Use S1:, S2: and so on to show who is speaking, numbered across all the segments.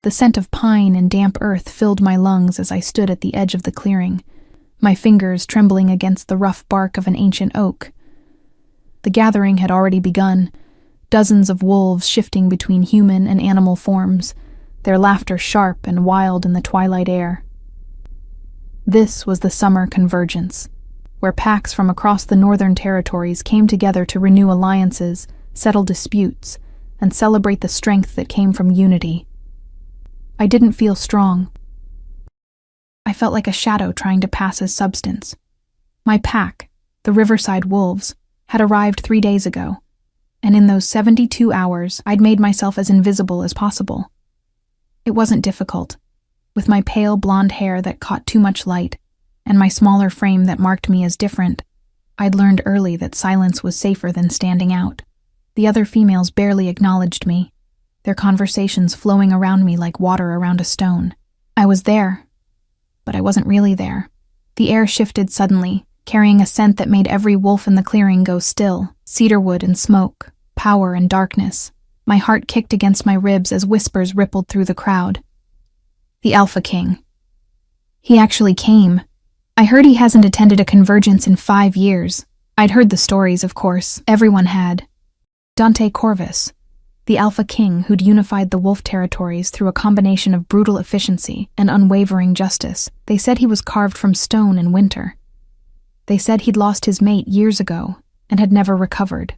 S1: The scent of pine and damp earth filled my lungs as I stood at the edge of the clearing, my fingers trembling against the rough bark of an ancient oak. The gathering had already begun, dozens of wolves shifting between human and animal forms, their laughter sharp and wild in the twilight air. This was the summer convergence, where packs from across the northern territories came together to renew alliances, settle disputes, and celebrate the strength that came from unity. I didn't feel strong. I felt like a shadow trying to pass as substance. My pack, the Riverside Wolves, had arrived 3 days ago, and in those 72 hours I'd made myself as invisible as possible. It wasn't difficult. With my pale blonde hair that caught too much light, and my smaller frame that marked me as different, I'd learned early that silence was safer than standing out. The other females barely acknowledged me, their conversations flowing around me like water around a stone. I was there, but I wasn't really there. The air shifted suddenly, carrying a scent that made every wolf in the clearing go still, cedarwood and smoke, power and darkness. My heart kicked against my ribs as whispers rippled through the crowd. The Alpha King. He actually came. I heard he hasn't attended a convergence in 5 years. I'd heard the stories, of course. Everyone had. Dante Corvus, the Alpha King who'd unified the wolf territories through a combination of brutal efficiency and unwavering justice. They said he was carved from stone in winter. They said he'd lost his mate years ago and had never recovered.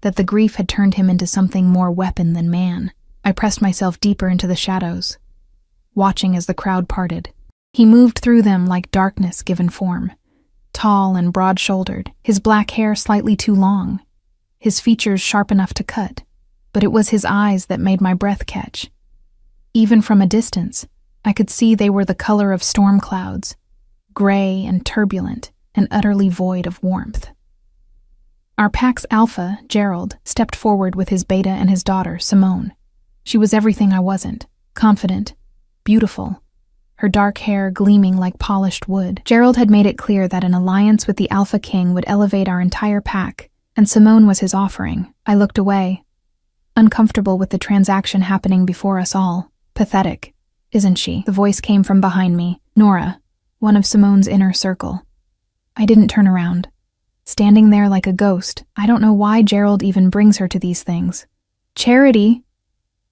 S1: That the grief had turned him into something more weapon than man. I pressed myself deeper into the shadows, watching as the crowd parted. He moved through them like darkness given form, tall and broad-shouldered, his black hair slightly too long, his features sharp enough to cut, but it was his eyes that made my breath catch. Even from a distance, I could see they were the color of storm clouds, gray and turbulent and utterly void of warmth. Our pack's alpha, Gerald, stepped forward with his beta and his daughter, Simone. She was everything I wasn't: confident, beautiful, her dark hair gleaming like polished wood. Gerald had made it clear that an alliance with the Alpha King would elevate our entire pack, and Simone was his offering. I looked away, uncomfortable with the transaction happening before us all. Pathetic, isn't she? The voice came from behind me. Nora, one of Simone's inner circle. I didn't turn around. Standing there like a ghost, I don't know why Gerald even brings her to these things. Charity,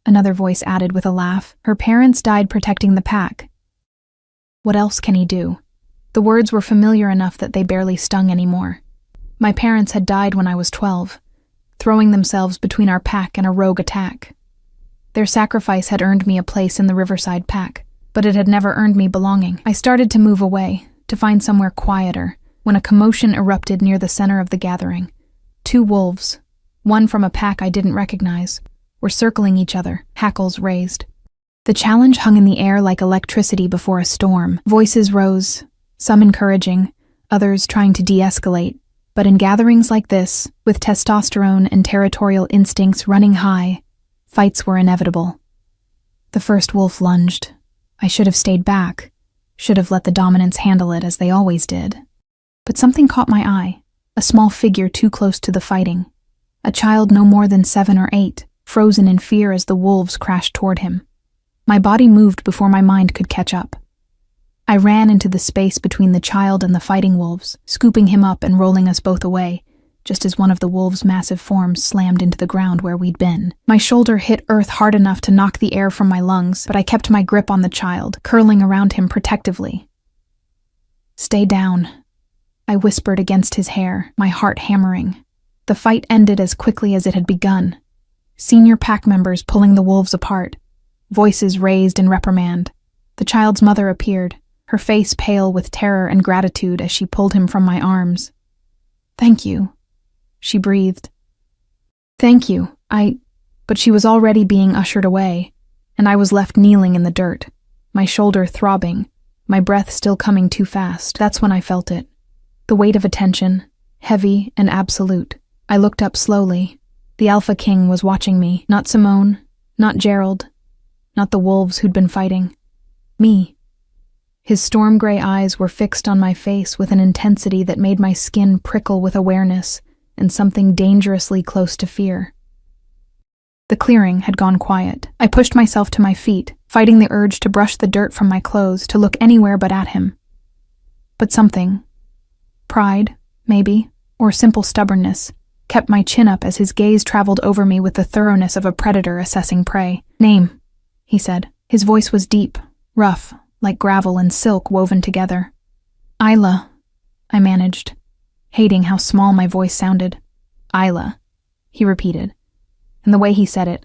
S1: another voice added with a laugh. Her parents died protecting the pack. What else can he do? The words were familiar enough that they barely stung anymore. My parents had died when I was 12, throwing themselves between our pack and a rogue attack. Their sacrifice had earned me a place in the Riverside pack, but it had never earned me belonging. I started to move away, to find somewhere quieter, when a commotion erupted near the center of the gathering. 2 wolves, one from a pack I didn't recognize, were circling each other, hackles raised. The challenge hung in the air like electricity before a storm. Voices rose, some encouraging, others trying to de-escalate. But in gatherings like this, with testosterone and territorial instincts running high, fights were inevitable. The first wolf lunged. I should have stayed back, should have let the dominants handle it as they always did. But something caught my eye, a small figure too close to the fighting. A child no more than 7 or 8, frozen in fear as the wolves crashed toward him. My body moved before my mind could catch up. I ran into the space between the child and the fighting wolves, scooping him up and rolling us both away, just as one of the wolves' massive forms slammed into the ground where we'd been. My shoulder hit earth hard enough to knock the air from my lungs, but I kept my grip on the child, curling around him protectively. "Stay down," I whispered against his hair, my heart hammering. The fight ended as quickly as it had begun. Senior pack members pulling the wolves apart, voices raised in reprimand. The child's mother appeared, her face pale with terror and gratitude as she pulled him from my arms. "Thank you," she breathed. "Thank you, But she was already being ushered away, and I was left kneeling in the dirt, my shoulder throbbing, my breath still coming too fast. That's when I felt it. The weight of attention, heavy and absolute. I looked up slowly. The Alpha King was watching me, not Simone, not Gerald, not the wolves who'd been fighting. Me. His storm gray eyes were fixed on my face with an intensity that made my skin prickle with awareness and something dangerously close to fear. The clearing had gone quiet. I pushed myself to my feet, fighting the urge to brush the dirt from my clothes, to look anywhere but at him. But something, pride, maybe, or simple stubbornness, kept my chin up as his gaze traveled over me with the thoroughness of a predator assessing prey. "Name," he said. His voice was deep, rough, like gravel and silk woven together. "Isla," I managed, hating how small my voice sounded. "Isla," he repeated, and the way he said it,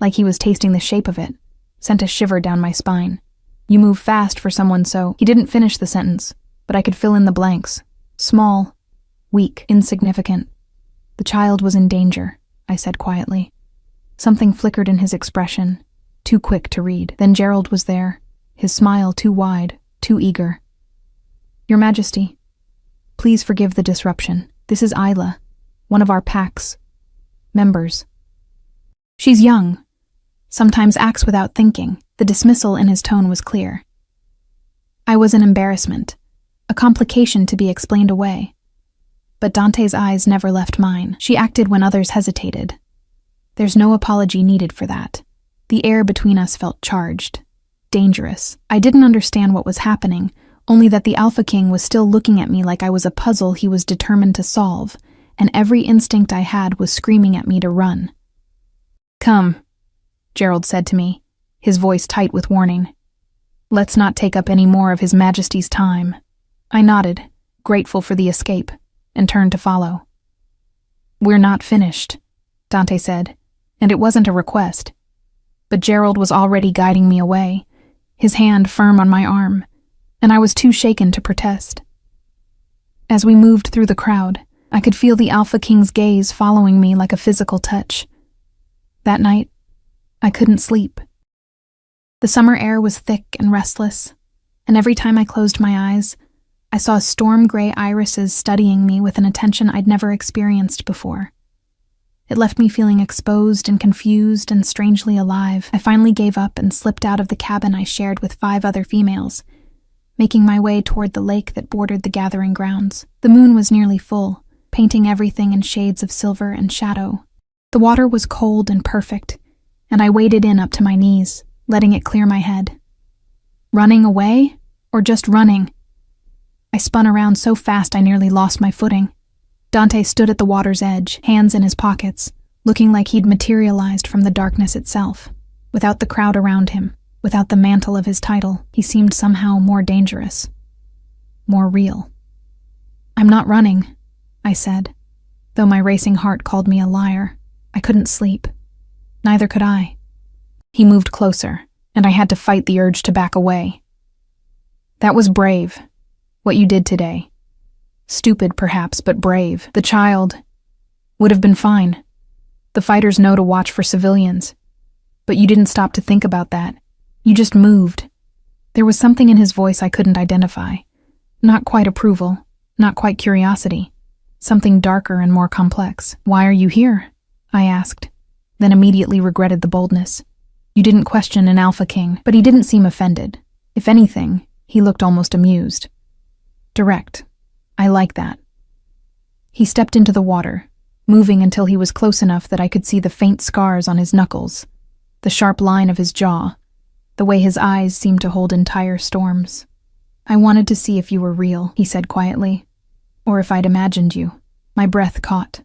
S1: like he was tasting the shape of it, sent a shiver down my spine. "You move fast for someone so—" He didn't finish the sentence, but I could fill in the blanks. Small, weak, insignificant. "The child was in danger," I said quietly. Something flickered in his expression, too quick to read. Then Gerald was there, his smile too wide, too eager. "Your Majesty, please forgive the disruption. This is Isla, one of our pack's members. She's young, sometimes acts without thinking." The dismissal in his tone was clear. I was an embarrassment, a complication to be explained away. But Dante's eyes never left mine. She acted when others hesitated. There's no apology needed for that. The air between us felt charged, dangerous. I didn't understand what was happening, only that the Alpha King was still looking at me like I was a puzzle he was determined to solve, and every instinct I had was screaming at me to run. "Come," Gerald said to me, his voice tight with warning. "Let's not take up any more of His Majesty's time." I nodded, grateful for the escape, and turned to follow. "We're not finished," Dante said, and it wasn't a request. But Gerald was already guiding me away, his hand firm on my arm, and I was too shaken to protest. As we moved through the crowd, I could feel the Alpha King's gaze following me like a physical touch. That night, I couldn't sleep. The summer air was thick and restless, and every time I closed my eyes, I saw storm-gray irises studying me with an attention I'd never experienced before. It left me feeling exposed and confused and strangely alive. I finally gave up and slipped out of the cabin I shared with 5 other females, making my way toward the lake that bordered the gathering grounds. The moon was nearly full, painting everything in shades of silver and shadow. The water was cold and perfect, and I waded in up to my knees, letting it clear my head. Running away? Or just running? I spun around so fast I nearly lost my footing. Dante stood at the water's edge, hands in his pockets, looking like he'd materialized from the darkness itself. Without the crowd around him, without the mantle of his title, he seemed somehow more dangerous, more real. "I'm not running," I said, though my racing heart called me a liar. I couldn't sleep. Neither could I. He moved closer, and I had to fight the urge to back away. "That was brave, what you did today. Stupid, perhaps, but brave. The child would have been fine. The fighters know to watch for civilians. But you didn't stop to think about that. You just moved." There was something in his voice I couldn't identify. Not quite approval, not quite curiosity. Something darker and more complex. "Why are you here?" I asked, then immediately regretted the boldness. You didn't question an Alpha King, but he didn't seem offended. If anything, he looked almost amused. Direct. I like that. He stepped into the water, moving until he was close enough that I could see the faint scars on his knuckles, the sharp line of his jaw, the way his eyes seemed to hold entire storms. "I wanted to see if you were real," he said quietly, "or if I'd imagined you." My breath caught.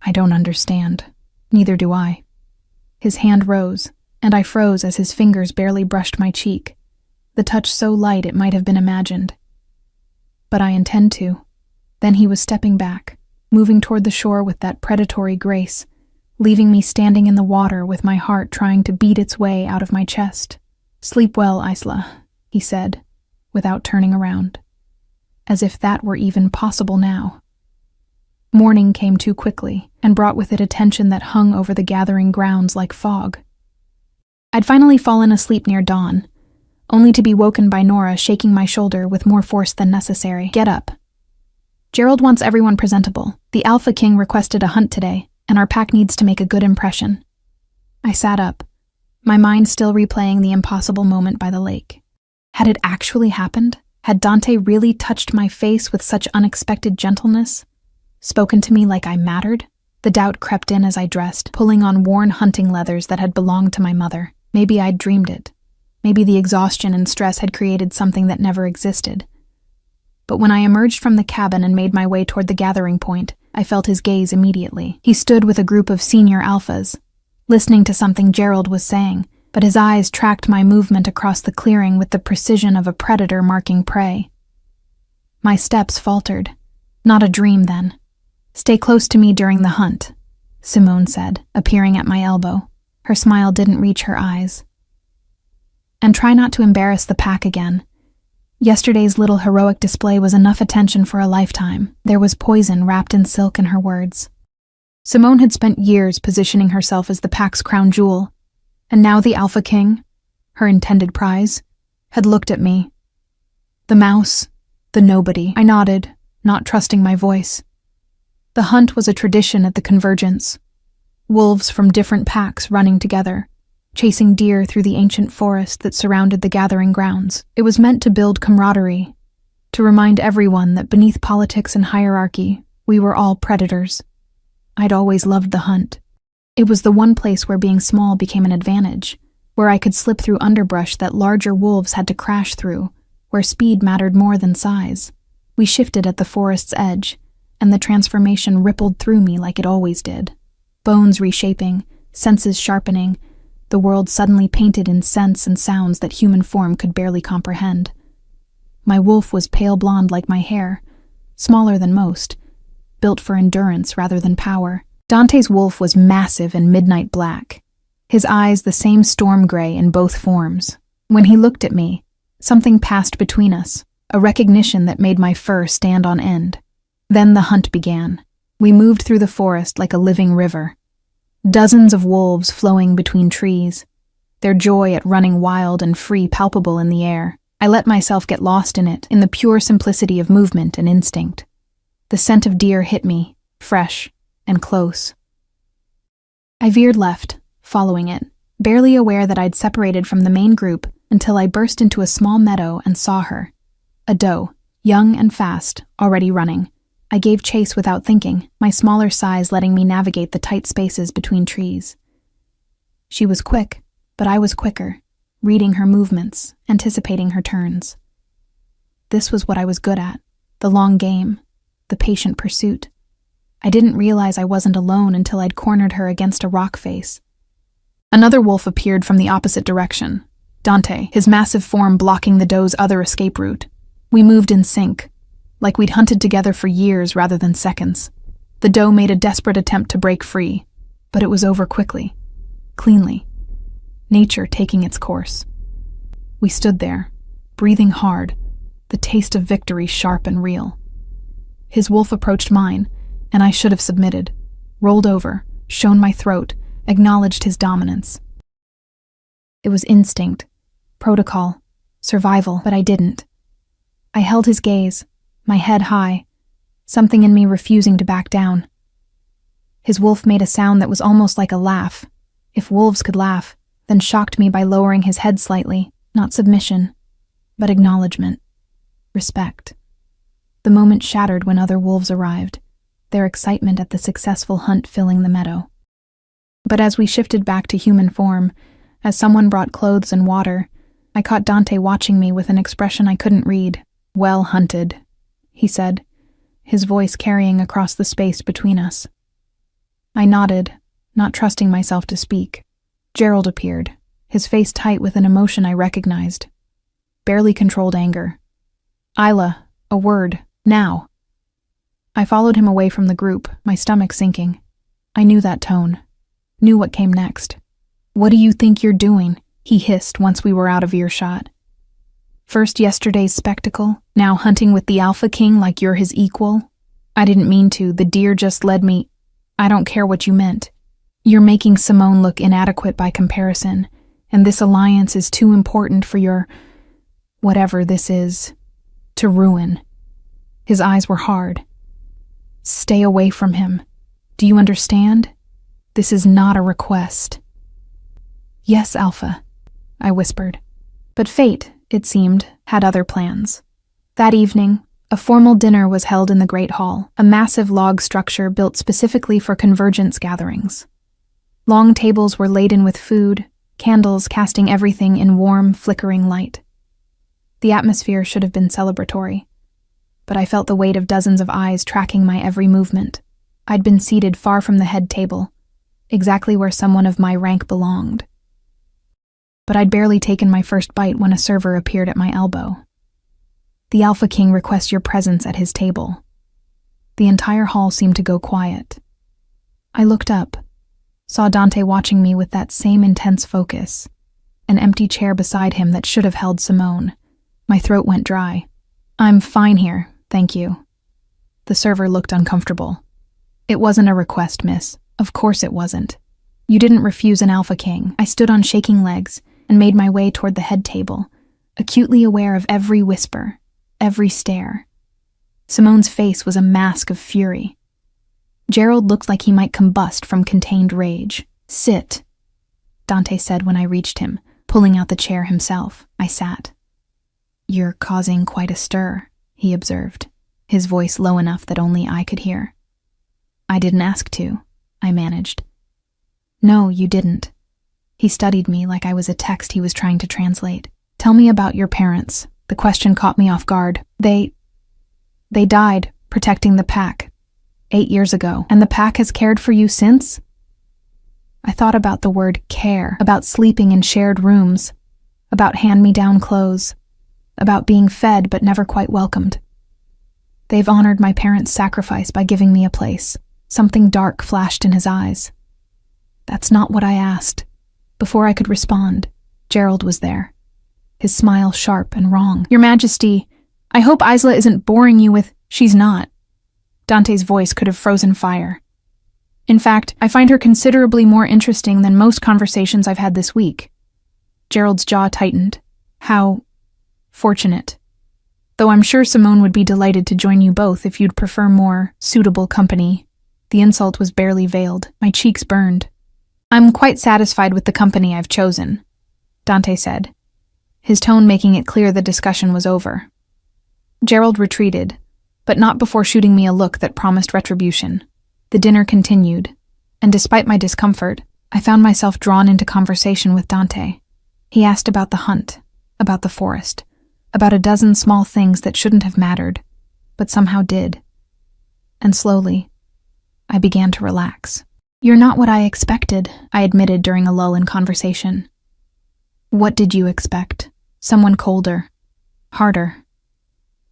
S1: "I don't understand." "Neither do I." His hand rose, and I froze as his fingers barely brushed my cheek, the touch so light it might have been imagined. "But I intend to." Then he was stepping back, moving toward the shore with that predatory grace, leaving me standing in the water with my heart trying to beat its way out of my chest. "Sleep well, Isla," he said, without turning around. As if that were even possible now. Morning came too quickly, and brought with it a tension that hung over the gathering grounds like fog. I'd finally fallen asleep near dawn, only to be woken by Nora shaking my shoulder with more force than necessary. "Get up. Gerald wants everyone presentable. The Alpha King requested a hunt today, and our pack needs to make a good impression." I sat up, my mind still replaying the impossible moment by the lake. Had it actually happened? Had Dante really touched my face with such unexpected gentleness? Spoken to me like I mattered? The doubt crept in as I dressed, pulling on worn hunting leathers that had belonged to my mother. Maybe I'd dreamed it. Maybe the exhaustion and stress had created something that never existed. But when I emerged from the cabin and made my way toward the gathering point, I felt his gaze immediately. He stood with a group of senior alphas, listening to something Gerald was saying, but his eyes tracked my movement across the clearing with the precision of a predator marking prey. My steps faltered. Not a dream, then. "Stay close to me during the hunt," Simone said, appearing at my elbow. Her smile didn't reach her eyes. "And try not to embarrass the pack again. Yesterday's little heroic display was enough attention for a lifetime." There was poison wrapped in silk in her words. Simone had spent years positioning herself as the pack's crown jewel, and now the Alpha King, her intended prize, had looked at me. The mouse, the nobody. I nodded, not trusting my voice. The hunt was a tradition at the Convergence. Wolves from different packs running together, chasing deer through the ancient forest that surrounded the gathering grounds. It was meant to build camaraderie, to remind everyone that beneath politics and hierarchy, we were all predators. I'd always loved the hunt. It was the one place where being small became an advantage, where I could slip through underbrush that larger wolves had to crash through, where speed mattered more than size. We shifted at the forest's edge, and the transformation rippled through me like it always did. Bones reshaping, senses sharpening, the world suddenly painted in scents and sounds that human form could barely comprehend. My wolf was pale blonde like my hair, smaller than most, built for endurance rather than power. Dante's wolf was massive and midnight black, his eyes the same storm gray in both forms. When he looked at me, something passed between us, a recognition that made my fur stand on end. Then the hunt began. We moved through the forest like a living river. Dozens of wolves flowing between trees, their joy at running wild and free palpable in the air. I let myself get lost in it, in the pure simplicity of movement and instinct. The scent of deer hit me, fresh and close. I veered left, following it, barely aware that I'd separated from the main group until I burst into a small meadow and saw her. A doe, young and fast, already running. I gave chase without thinking, my smaller size letting me navigate the tight spaces between trees. She was quick, but I was quicker, reading her movements, anticipating her turns. This was what I was good at, the long game, the patient pursuit. I didn't realize I wasn't alone until I'd cornered her against a rock face. Another wolf appeared from the opposite direction, Dante, his massive form blocking the doe's other escape route. We moved in sync, like we'd hunted together for years rather than seconds. The doe made a desperate attempt to break free, but it was over quickly, cleanly, nature taking its course. We stood there, breathing hard, the taste of victory sharp and real. His wolf approached mine, and I should have submitted, rolled over, shown my throat, acknowledged his dominance. It was instinct, protocol, survival, but I didn't. I held his gaze, my head high, something in me refusing to back down. His wolf made a sound that was almost like a laugh. If wolves could laugh, then shocked me by lowering his head slightly, not submission, but acknowledgement, respect. The moment shattered when other wolves arrived, their excitement at the successful hunt filling the meadow. But as we shifted back to human form, as someone brought clothes and water, I caught Dante watching me with an expression I couldn't read. "Well hunted," he said, his voice carrying across the space between us. I nodded, not trusting myself to speak. Gerald appeared, his face tight with an emotion I recognized. Barely controlled anger. "Isla, a word, now." I followed him away from the group, my stomach sinking. I knew that tone, knew what came next. "What do you think you're doing?" he hissed once we were out of earshot. "First yesterday's spectacle, now hunting with the Alpha King like you're his equal? I didn't mean to, the deer just led me. I don't care what you meant. You're making Simone look inadequate by comparison, and this alliance is too important for your, whatever this is, to ruin." His eyes were hard. "Stay away from him. Do you understand? This is not a request." "Yes, Alpha," I whispered. But fate, it seemed, had other plans. That evening, A formal dinner was held in the Great Hall, a massive log structure built specifically for convergence gatherings. Long tables were laden with food, candles casting everything in warm, flickering light. The atmosphere should have been celebratory, but I felt the weight of dozens of eyes tracking my every movement. I'd been seated far from the head table, exactly where someone of my rank belonged. But I'd barely taken my first bite when a server appeared at my elbow. "The Alpha King requests your presence at his table." The entire hall seemed to go quiet. I looked up, saw Dante watching me with that same intense focus, an empty chair beside him that should have held Simone. My throat went dry. "I'm fine here, thank you." The server looked uncomfortable. "It wasn't a request, miss. Of course it wasn't. You didn't refuse an Alpha King." I stood on shaking legs and made my way toward the head table, acutely aware of every whisper, every stare. Simone's face was a mask of fury. Gerald looked like he might combust from contained rage. "Sit," Dante said when I reached him, pulling out the chair himself. I sat. "You're causing quite a stir," he observed, his voice low enough that only I could hear. "I didn't ask to," I managed. "No, you didn't." He studied me like I was a text he was trying to translate. "Tell me about your parents." The question caught me off guard. They died, protecting the pack, 8 years ago, and the pack has cared for you since?" I thought about the word care, about sleeping in shared rooms, about hand-me-down clothes, about being fed but never quite welcomed. "They've honored my parents' sacrifice by giving me a place." Something dark flashed in his eyes. "That's not what I asked." Before I could respond, Gerald was there, his smile sharp and wrong. "Your Majesty, I hope Isla isn't boring you with—" "She's not." Dante's voice could have frozen fire. "In fact, I find her considerably more interesting than most conversations I've had this week." Gerald's jaw tightened. "How fortunate. Though I'm sure Simone would be delighted to join you both if you'd prefer more suitable company." The insult was barely veiled. My cheeks burned. "I'm quite satisfied with the company I've chosen," Dante said, his tone making it clear the discussion was over. Gerald retreated, but not before shooting me a look that promised retribution. The dinner continued, and despite my discomfort, I found myself drawn into conversation with Dante. He asked about the hunt, about the forest, about a dozen small things that shouldn't have mattered, but somehow did. And slowly, I began to relax. "You're not what I expected," I admitted during a lull in conversation. "What did you expect? Someone colder, harder?"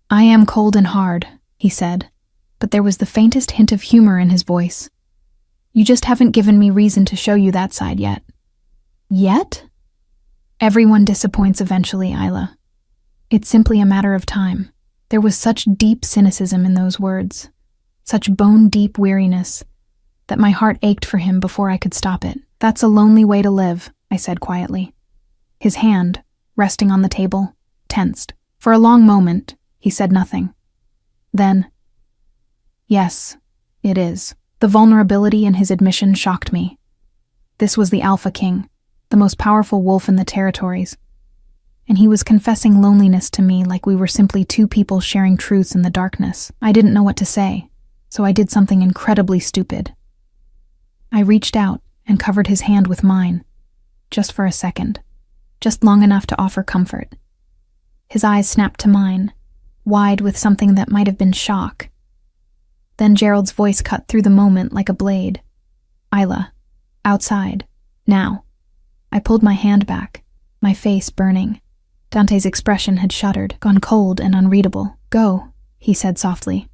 S1: "I am cold and hard," he said, but there was the faintest hint of humor in his voice. "You just haven't given me reason to show you that side yet." "Yet?" "Everyone disappoints eventually, Isla. It's simply a matter of time." There was such deep cynicism in those words, such bone-deep weariness, that my heart ached for him before I could stop it. "That's a lonely way to live," I said quietly. His hand, resting on the table, tensed. For a long moment, he said nothing. Then, "Yes, it is." The vulnerability in his admission shocked me. This was the Alpha King, the most powerful wolf in the territories, and he was confessing loneliness to me like we were simply two people sharing truths in the darkness. I didn't know what to say, so I did something incredibly stupid. I reached out and covered his hand with mine, just for a second, just long enough to offer comfort. His eyes snapped to mine, wide with something that might have been shock. Then Gerald's voice cut through the moment like a blade. "Isla, outside, now." I pulled my hand back, my face burning. Dante's expression had shuddered, gone cold and unreadable. "Go," he said softly.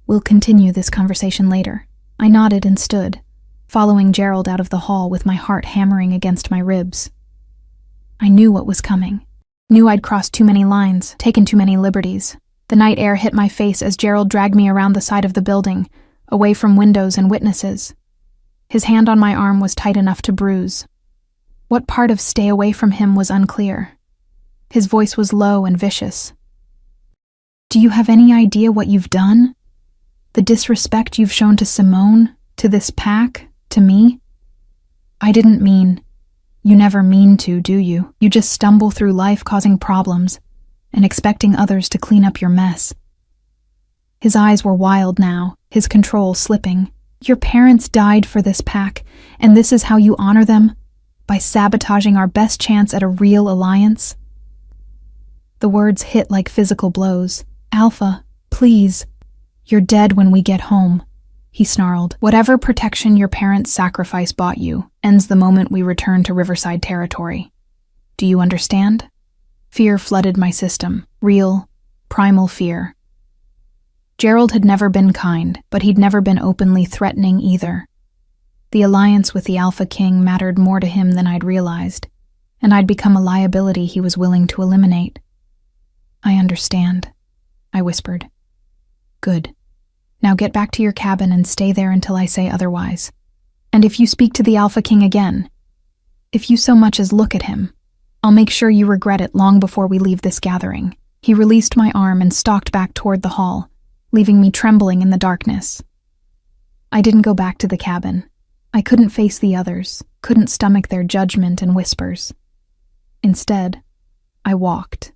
S1: "We'll continue this conversation later." I nodded and stood, following Gerald out of the hall with my heart hammering against my ribs. I knew what was coming. Knew I'd crossed too many lines, taken too many liberties. The night air hit my face as Gerald dragged me around the side of the building, away from windows and witnesses. His hand on my arm was tight enough to bruise. What part of stay away from him was unclear. His voice was low and vicious. "Do you have any idea what you've done? The disrespect you've shown to Simone, to this pack, to me? I didn't mean. You never mean to, do you? You just stumble through life causing problems and expecting others to clean up your mess." His eyes were wild now, his control slipping. Your parents died for this pack, and this is how you honor them? By sabotaging our best chance at a real alliance? The words hit like physical blows. Alpha, please. You're dead when we get home, he snarled. Whatever protection your parents' sacrifice bought you ends the moment we return to Riverside territory. Do you understand? Fear flooded my system. Real, primal fear. Gerald had never been kind, but he'd never been openly threatening either. The alliance with the Alpha King mattered more to him than I'd realized, and I'd become a liability he was willing to eliminate. I understand, I whispered. Good. Now get back to your cabin and stay there until I say otherwise. And if you speak to the Alpha King again, if you so much as look at him, I'll make sure you regret it long before we leave this gathering. He released my arm and stalked back toward the hall, leaving me trembling in the darkness. I didn't go back to the cabin. I couldn't face the others, couldn't stomach their judgment and whispers. Instead, I walked,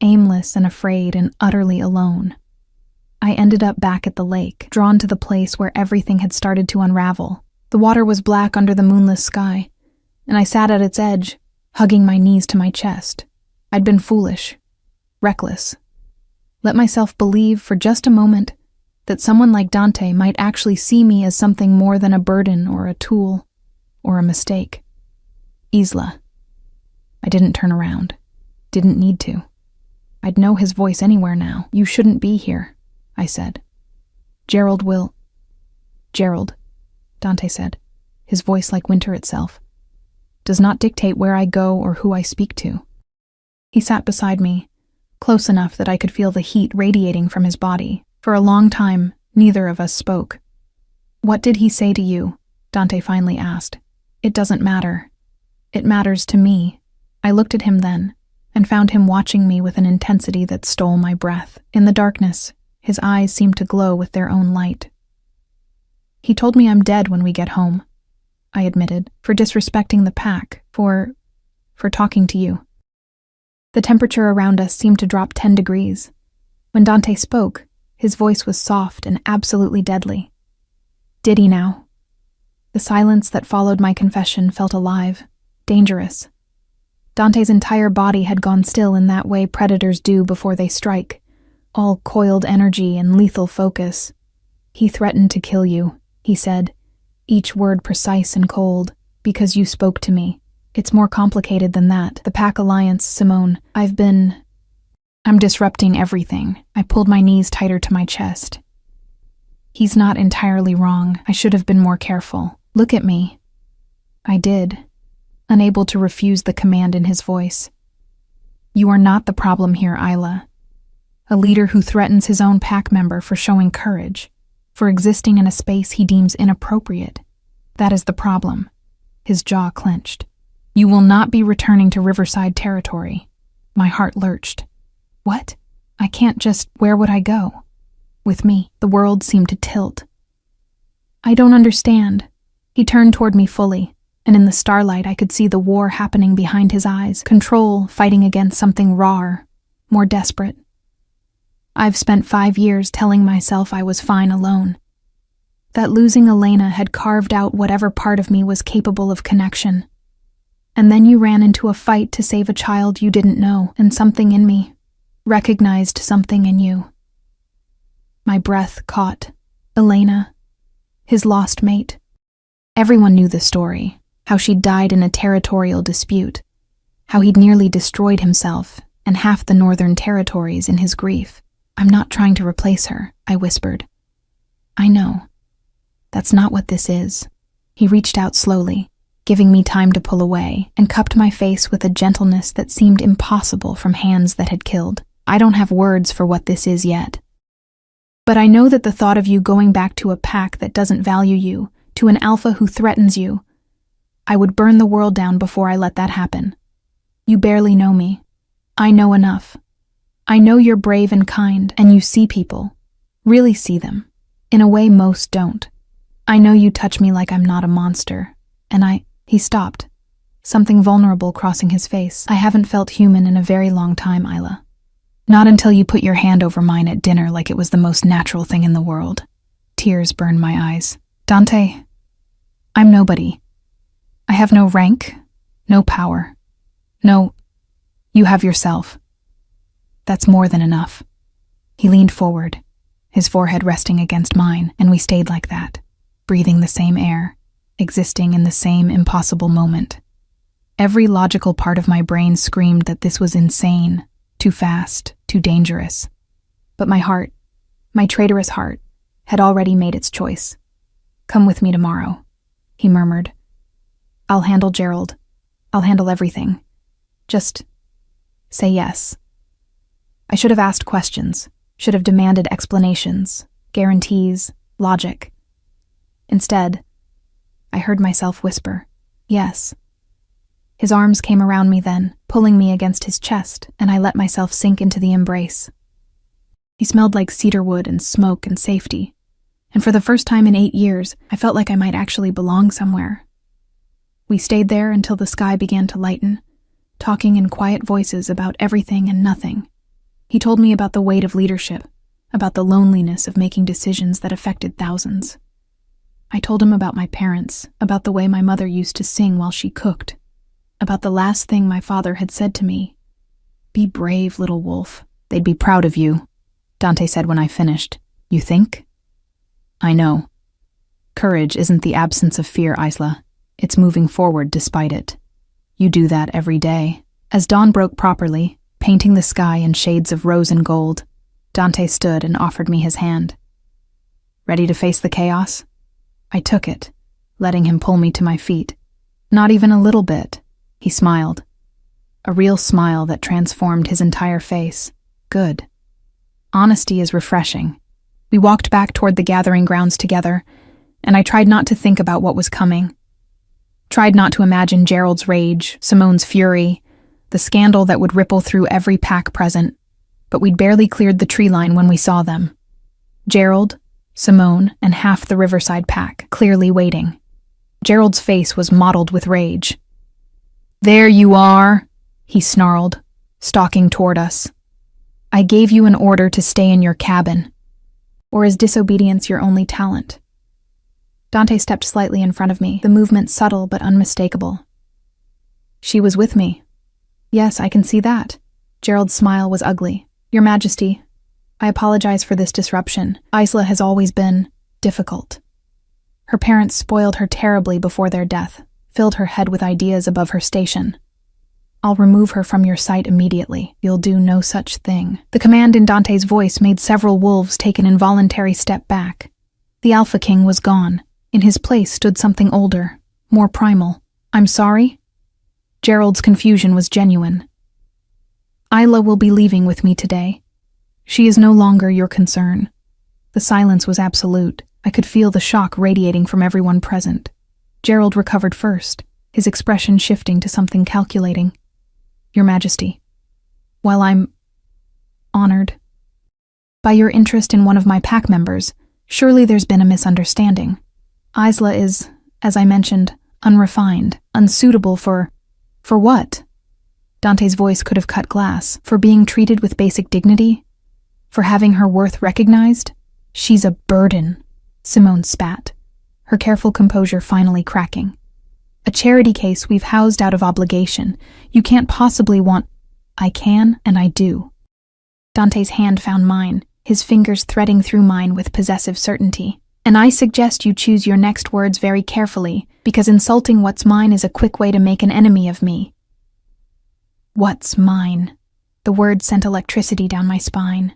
S1: aimless and afraid and utterly alone. I ended up back at the lake, drawn to the place where everything had started to unravel. The water was black under the moonless sky, and I sat at its edge, hugging my knees to my chest. I'd been foolish, reckless. Let myself believe for just a moment that someone like Dante might actually see me as something more than a burden or a tool or a mistake. Isla. I didn't turn around. Didn't need to. I'd know his voice anywhere now. You shouldn't be here, I said. Gerald, Dante said, his voice like winter itself, does not dictate where I go or who I speak to. He sat beside me, close enough that I could feel the heat radiating from his body. For a long time, neither of us spoke. What did he say to you? Dante finally asked. It doesn't matter. It matters to me. I looked at him then, and found him watching me with an intensity that stole my breath. In the darkness, his eyes seemed to glow with their own light. He told me I'm dead when we get home, I admitted, for disrespecting the pack, for talking to you. The temperature around us seemed to drop 10 degrees. When Dante spoke, his voice was soft and absolutely deadly. Did he now? The silence that followed my confession felt alive, dangerous. Dante's entire body had gone still in that way predators do before they strike, all coiled energy and lethal focus. He threatened to kill you, he said, each word precise and cold, because you spoke to me. It's more complicated than that. The Pack Alliance, Simone. I'm disrupting everything. I pulled my knees tighter to my chest. He's not entirely wrong. I should have been more careful. Look at me. I did, unable to refuse the command in his voice. You are not the problem here, Isla. A leader who threatens his own pack member for showing courage, for existing in a space he deems inappropriate. That is the problem. His jaw clenched. You will not be returning to Riverside territory. My heart lurched. What? I can't just... Where would I go? With me, the world seemed to tilt. I don't understand. He turned toward me fully, and in the starlight I could see the war happening behind his eyes, control fighting against something rawer, more desperate. I've spent 5 years telling myself I was fine alone, that losing Elena had carved out whatever part of me was capable of connection. And then you ran into a fight to save a child you didn't know, and something in me recognized something in you. My breath caught. Elena, his lost mate. Everyone knew the story, how she'd died in a territorial dispute, how he'd nearly destroyed himself and half the northern territories in his grief. I'm not trying to replace her, I whispered. I know. That's not what this is. He reached out slowly, giving me time to pull away, and cupped my face with a gentleness that seemed impossible from hands that had killed. I don't have words for what this is yet. But I know that the thought of you going back to a pack that doesn't value you, to an alpha who threatens you, I would burn the world down before I let that happen. You barely know me. I know enough. I know you're brave and kind, and you see people. Really see them. In a way most don't. I know you touch me like I'm not a monster, and He stopped, something vulnerable crossing his face. I haven't felt human in a very long time, Isla. Not until you put your hand over mine at dinner like it was the most natural thing in the world. Tears burned my eyes. Dante, I'm nobody. I have no rank, no power. No, you have yourself. That's more than enough. He leaned forward, his forehead resting against mine, and we stayed like that, breathing the same air, existing in the same impossible moment. Every logical part of my brain screamed that this was insane, too fast, too dangerous. But my heart, my traitorous heart, had already made its choice. Come with me tomorrow, he murmured. I'll handle Gerald. I'll handle everything. Just say yes. I should have asked questions, should have demanded explanations, guarantees, logic. Instead, I heard myself whisper, yes. His arms came around me then, pulling me against his chest, and I let myself sink into the embrace. He smelled like cedarwood and smoke and safety, and for the first time in 8 years, I felt like I might actually belong somewhere. We stayed there until the sky began to lighten, talking in quiet voices about everything and nothing. He told me about the weight of leadership, about the loneliness of making decisions that affected thousands. I told him about my parents, about the way my mother used to sing while she cooked, about the last thing my father had said to me. Be brave, little wolf. They'd be proud of you, Dante said when I finished. You think? I know. Courage isn't the absence of fear, Isla. It's moving forward despite it. You do that every day. As dawn broke properly, painting the sky in shades of rose and gold, Dante stood and offered me his hand. Ready to face the chaos? I took it, letting him pull me to my feet. Not even a little bit. He smiled. A real smile that transformed his entire face. Good. Honesty is refreshing. We walked back toward the gathering grounds together, and I tried not to think about what was coming. Tried not to imagine Gerald's rage, Simone's fury, the scandal that would ripple through every pack present, but we'd barely cleared the tree line when we saw them. Gerald, Simone, and half the Riverside pack, clearly waiting. Gerald's face was mottled with rage. There you are, he snarled, stalking toward us. I gave you an order to stay in your cabin. Or is disobedience your only talent? Dante stepped slightly in front of me, the movement subtle but unmistakable. She was with me. Yes, I can see that. Gerald's smile was ugly. Your Majesty, I apologize for this disruption. Isla has always been difficult. Her parents spoiled her terribly before their death, filled her head with ideas above her station. I'll remove her from your sight immediately. You'll do no such thing. The command in Dante's voice made several wolves take an involuntary step back. The Alpha King was gone. In his place stood something older, more primal. I'm sorry? Gerald's confusion was genuine. Isla will be leaving with me today. She is no longer your concern. The silence was absolute. I could feel the shock radiating from everyone present. Gerald recovered first, his expression shifting to something calculating. Your Majesty, while I'm honored by your interest in one of my pack members, surely there's been a misunderstanding. Isla is, as I mentioned, unrefined, unsuitable for what? Dante's voice could have cut glass. For being treated with basic dignity? For having her worth recognized? She's a burden, Simone spat, her careful composure finally cracking. A charity case we've housed out of obligation. You can't possibly want... I can, and I do. Dante's hand found mine, his fingers threading through mine with possessive certainty. And I suggest you choose your next words very carefully, because insulting what's mine is a quick way to make an enemy of me. What's mine? The word sent electricity down my spine.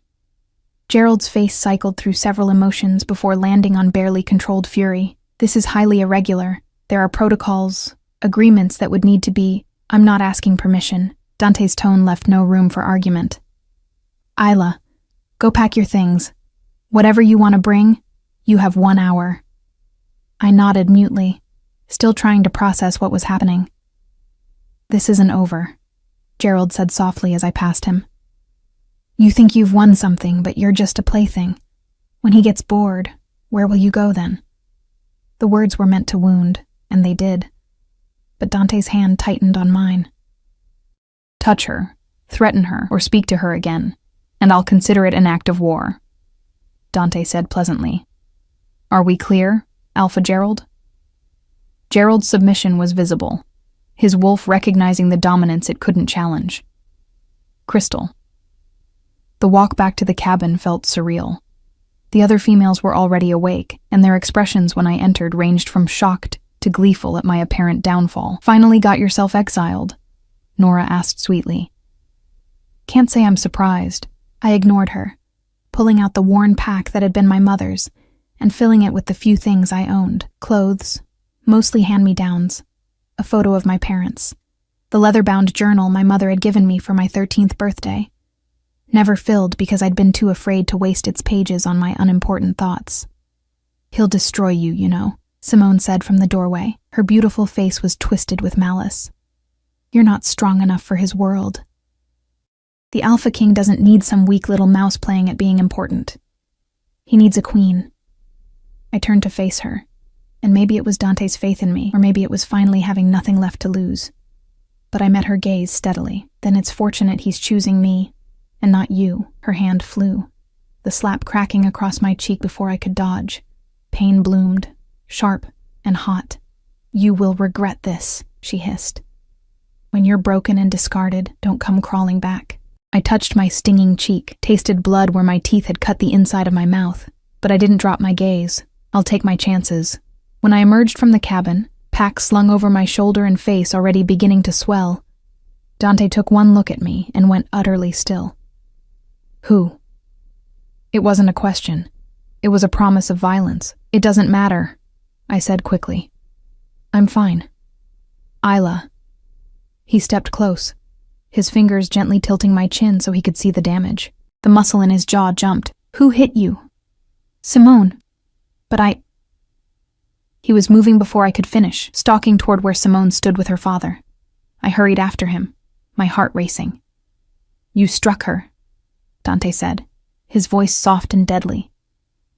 S1: Gerald's face cycled through several emotions before landing on barely controlled fury. This is highly irregular. There are protocols, agreements that would need to be... I'm not asking permission. Dante's tone left no room for argument. Isla, go pack your things. Whatever you want to bring, you have 1 hour. I nodded mutely, still trying to process what was happening. This isn't over, Gerald said softly as I passed him. You think you've won something, but you're just a plaything. When he gets bored, where will you go then? The words were meant to wound, and they did. But Dante's hand tightened on mine. Touch her, threaten her, or speak to her again, and I'll consider it an act of war," Dante said pleasantly. "Are we clear, Alpha Gerald?" Gerald's submission was visible, his wolf recognizing the dominance it couldn't challenge. Crystal. The walk back to the cabin felt surreal. The other females were already awake, and their expressions when I entered ranged from shocked to gleeful at my apparent downfall. "Finally got yourself exiled?" Nora asked sweetly. Can't say I'm surprised. I ignored her, pulling out the worn pack that had been my mother's and filling it with the few things I owned. Clothes, mostly hand-me-downs, a photo of my parents, the leather-bound journal my mother had given me for my 13th birthday, never filled because I'd been too afraid to waste its pages on my unimportant thoughts. "He'll destroy you, you know," Simone said from the doorway. Her beautiful face was twisted with malice. "You're not strong enough for his world. The Alpha King doesn't need some weak little mouse playing at being important. He needs a queen." I turned to face her, and maybe it was Dante's faith in me, or maybe it was finally having nothing left to lose. But I met her gaze steadily. "Then it's fortunate he's choosing me, and not you." Her hand flew, the slap cracking across my cheek before I could dodge. Pain bloomed, sharp and hot. "You will regret this," she hissed. "When you're broken and discarded, don't come crawling back." I touched my stinging cheek, tasted blood where my teeth had cut the inside of my mouth, but I didn't drop my gaze. I'll take my chances. When I emerged from the cabin, pack slung over my shoulder and face already beginning to swell, Dante took one look at me and went utterly still. "Who?" It wasn't a question. It was a promise of violence. "It doesn't matter," I said quickly. "I'm fine." "Isla." He stepped close, his fingers gently tilting my chin so he could see the damage. The muscle in his jaw jumped. "Who hit you?" "Simone." "But He was moving before I could finish, stalking toward where Simone stood with her father. I hurried after him, my heart racing. "You struck her," Dante said, his voice soft and deadly.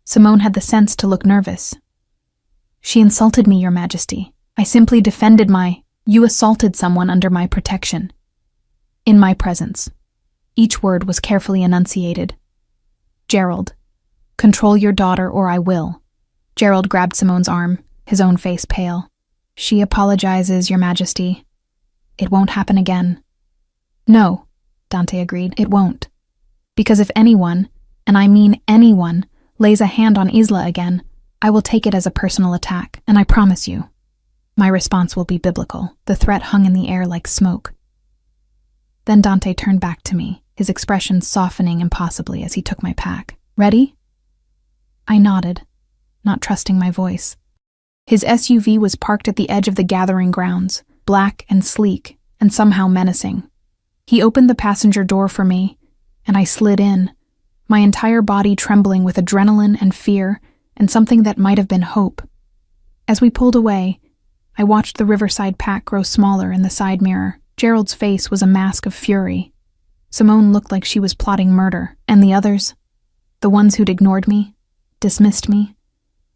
S1: Simone had the sense to look nervous. "She insulted me, Your Majesty. I simply defended You assaulted someone under my protection. In my presence." Each word was carefully enunciated. "Gerald, control your daughter or I will." Gerald grabbed Simone's arm, his own face pale. "She apologizes, Your Majesty. It won't happen again." "No," Dante agreed, "it won't. Because if anyone, and I mean anyone, lays a hand on Isla again, I will take it as a personal attack, and I promise you, my response will be biblical." The threat hung in the air like smoke. Then Dante turned back to me, his expression softening impossibly as he took my pack. "Ready?" I nodded, not trusting my voice. His SUV was parked at the edge of the gathering grounds, black and sleek, and somehow menacing. He opened the passenger door for me, and I slid in, my entire body trembling with adrenaline and fear and something that might have been hope. As we pulled away, I watched the Riverside pack grow smaller in the side mirror. Gerald's face was a mask of fury. Simone looked like she was plotting murder, and the others, the ones who'd ignored me, dismissed me,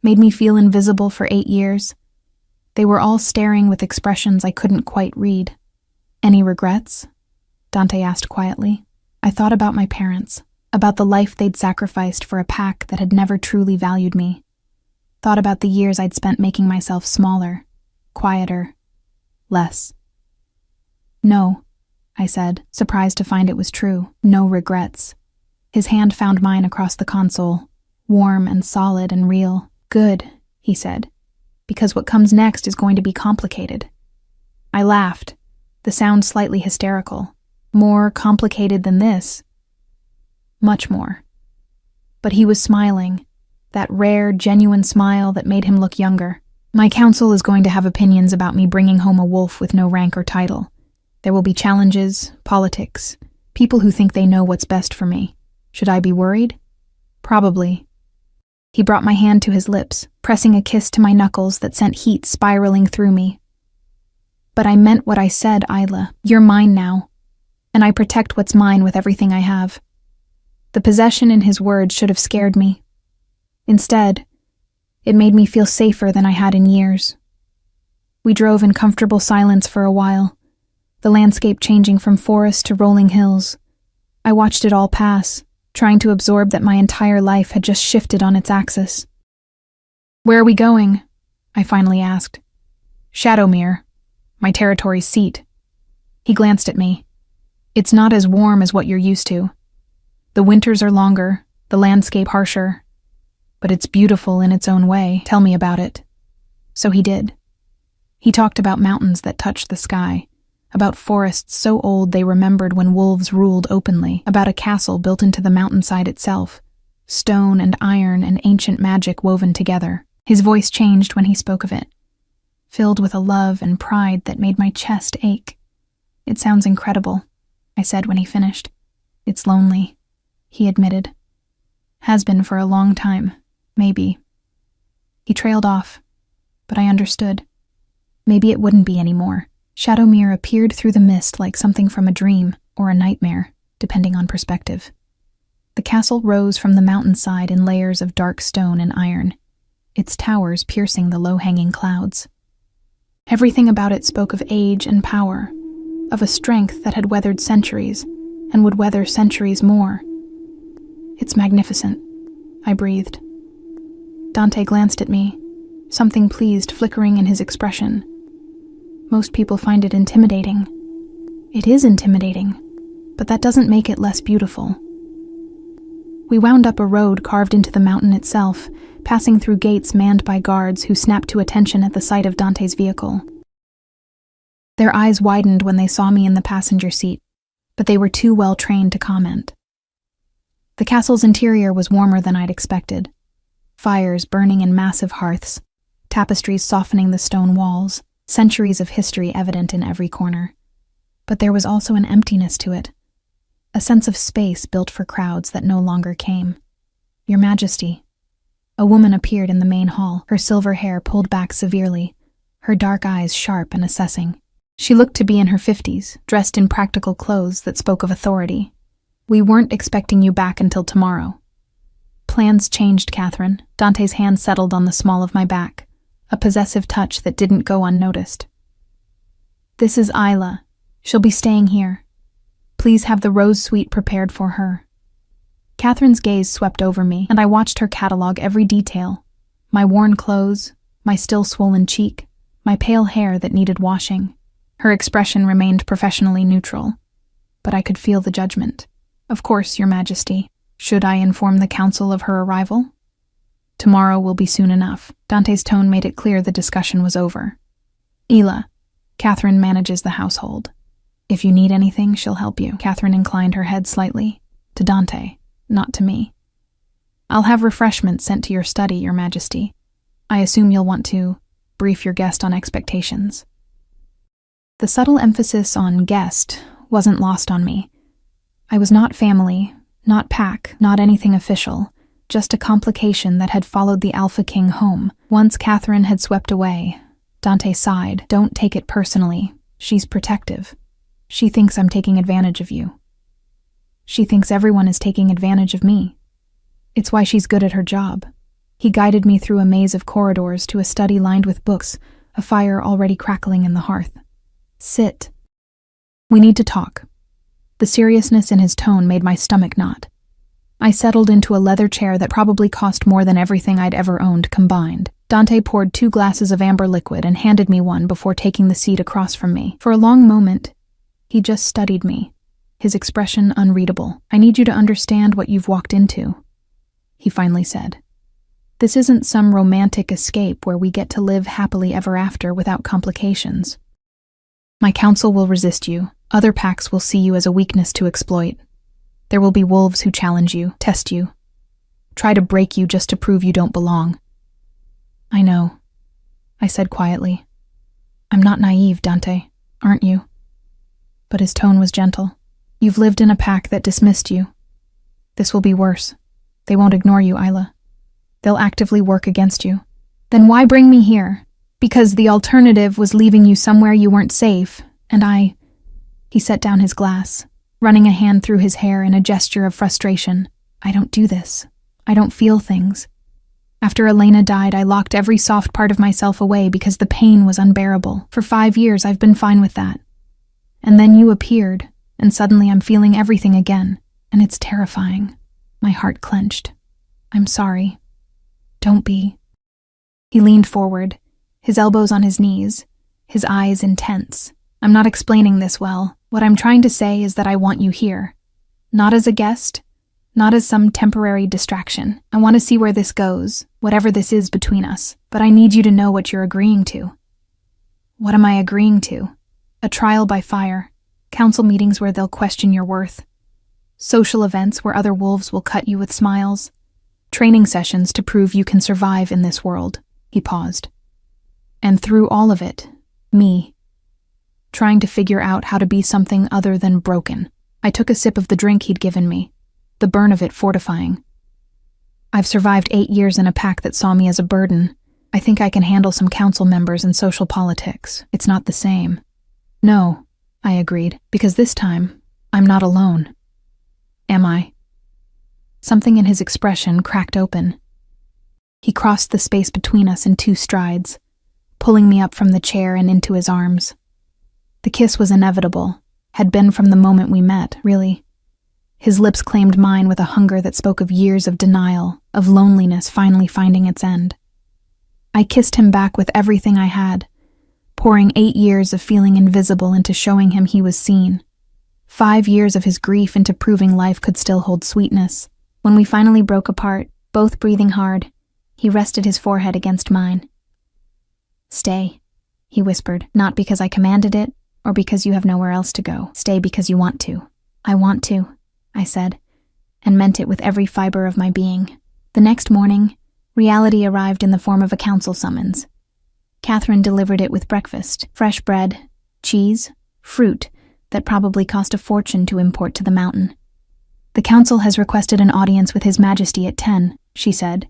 S1: made me feel invisible for 8 years, they were all staring with expressions I couldn't quite read. "Any regrets?" Dante asked quietly. I thought about my parents, about the life they'd sacrificed for a pack that had never truly valued me. Thought about the years I'd spent making myself smaller, quieter, less. "No," I said, surprised to find it was true. "No regrets." His hand found mine across the console, warm and solid and real. "Good," he said, "because what comes next is going to be complicated." I laughed, the sound slightly hysterical. "More complicated than this?" "Much more." But he was smiling, that rare, genuine smile that made him look younger. "My council is going to have opinions about me bringing home a wolf with no rank or title. There will be challenges, politics, people who think they know what's best for me. Should I be worried? Probably." He brought my hand to his lips, pressing a kiss to my knuckles that sent heat spiraling through me. "But I meant what I said, Isla. You're mine now, and I protect what's mine with everything I have." The possession in his words should have scared me. Instead, it made me feel safer than I had in years. We drove in comfortable silence for a while, the landscape changing from forest to rolling hills. I watched it all pass, trying to absorb that my entire life had just shifted on its axis. "Where are we going?" I finally asked. "Shadowmere, my territory's seat." He glanced at me. "It's not as warm as what you're used to. The winters are longer, the landscape harsher. But it's beautiful in its own way. Tell me about it." So he did. He talked about mountains that touched the sky, about forests so old they remembered when wolves ruled openly, about a castle built into the mountainside itself, stone and iron and ancient magic woven together. His voice changed when he spoke of it, filled with a love and pride that made my chest ache. "It sounds incredible," I said when he finished. "It's lonely," he admitted. "Has been for a long time, maybe." He trailed off, but I understood. Maybe it wouldn't be anymore. Shadowmere appeared through the mist like something from a dream or a nightmare, depending on perspective. The castle rose from the mountainside in layers of dark stone and iron, its towers piercing the low-hanging clouds. Everything about it spoke of age and power, of a strength that had weathered centuries and would weather centuries more. "It's magnificent," I breathed. Dante glanced at me, something pleased flickering in his expression. "Most people find it intimidating." "It is intimidating, but that doesn't make it less beautiful." We wound up a road carved into the mountain itself, passing through gates manned by guards who snapped to attention at the sight of Dante's vehicle. Their eyes widened when they saw me in the passenger seat, but they were too well trained to comment. The castle's interior was warmer than I'd expected. Fires burning in massive hearths, tapestries softening the stone walls, centuries of history evident in every corner. But there was also an emptiness to it, a sense of space built for crowds that no longer came. "Your Majesty." A woman appeared in the main hall, her silver hair pulled back severely, her dark eyes sharp and assessing. She looked to be in her 50s, dressed in practical clothes that spoke of authority. "We weren't expecting you back until tomorrow." "Plans changed, Catherine." Dante's hand settled on the small of my back, a possessive touch that didn't go unnoticed. "This is Isla. She'll be staying here. Please have the rose suite prepared for her." Catherine's gaze swept over me, and I watched her catalog every detail. My worn clothes, my still swollen cheek, my pale hair that needed washing. Her expression remained professionally neutral, but I could feel the judgment. "Of course, Your Majesty. Should I inform the council of her arrival?" "Tomorrow will be soon enough." Dante's tone made it clear the discussion was over. "Ela, Catherine manages the household. If you need anything, she'll help you." Catherine inclined her head slightly, to Dante, not to me. "I'll have refreshments sent to your study, Your Majesty. I assume you'll want to brief your guest on expectations." The subtle emphasis on guest wasn't lost on me. I was not family, not pack, not anything official, just a complication that had followed the Alpha King home. Once Catherine had swept away, Dante sighed. "Don't take it personally. She's protective. She thinks I'm taking advantage of you. She thinks everyone is taking advantage of me. It's why she's good at her job." He guided me through a maze of corridors to a study lined with books, a fire already crackling in the hearth. "Sit. We need to talk." The seriousness in his tone made my stomach knot. I settled into a leather chair that probably cost more than everything I'd ever owned combined. Dante poured 2 glasses of amber liquid and handed me one before taking the seat across from me. For a long moment, he just studied me, his expression unreadable. "I need you to understand what you've walked into," he finally said. "This isn't some romantic escape where we get to live happily ever after without complications. My council will resist you. Other packs will see you as a weakness to exploit. There will be wolves who challenge you, test you, try to break you just to prove you don't belong." "I know," I said quietly. "I'm not naive, Dante, aren't you?" But his tone was gentle. "You've lived in a pack that dismissed you. This will be worse. They won't ignore you, Isla. They'll actively work against you. Then why bring me here? Because the alternative was leaving you somewhere you weren't safe, and I..." He set down his glass, running a hand through his hair in a gesture of frustration. "I don't do this. I don't feel things. After Elena died, I locked every soft part of myself away because the pain was unbearable. For 5 years, I've been fine with that. And then you appeared, and suddenly I'm feeling everything again, and it's terrifying." My heart clenched. I'm sorry. Don't be. He leaned forward, his elbows on his knees, his eyes intense. I'm not explaining this well. What I'm trying to say is that I want you here. Not as a guest, not as some temporary distraction. I want to see where this goes, whatever this is between us, but I need you to know what you're agreeing to. What am I agreeing to? A trial by fire, council meetings where they'll question your worth, social events where other wolves will cut you with smiles, training sessions to prove you can survive in this world. He paused. And through all of it, me, trying to figure out how to be something other than broken. I took a sip of the drink he'd given me, the burn of it fortifying. I've survived 8 years in a pack that saw me as a burden. I think I can handle some council members and social politics. It's not the same. No, I agreed, because this time, I'm not alone. Am I? Something in his expression cracked open. He crossed the space between us in 2 strides, pulling me up from the chair and into his arms. The kiss was inevitable, had been from the moment we met, really. His lips claimed mine with a hunger that spoke of years of denial, of loneliness finally finding its end. I kissed him back with everything I had, pouring 8 years of feeling invisible into showing him he was seen. 5 years of his grief into proving life could still hold sweetness. When we finally broke apart, both breathing hard, he rested his forehead against mine. Stay, he whispered, not because I commanded it, or because you have nowhere else to go. Stay because you want to. I want to, I said, and meant it with every fiber of my being. The next morning, reality arrived in the form of a council summons. Catherine delivered it with breakfast, fresh bread, cheese, fruit that probably cost a fortune to import to the mountain. The council has requested an audience with His Majesty at 10, she said,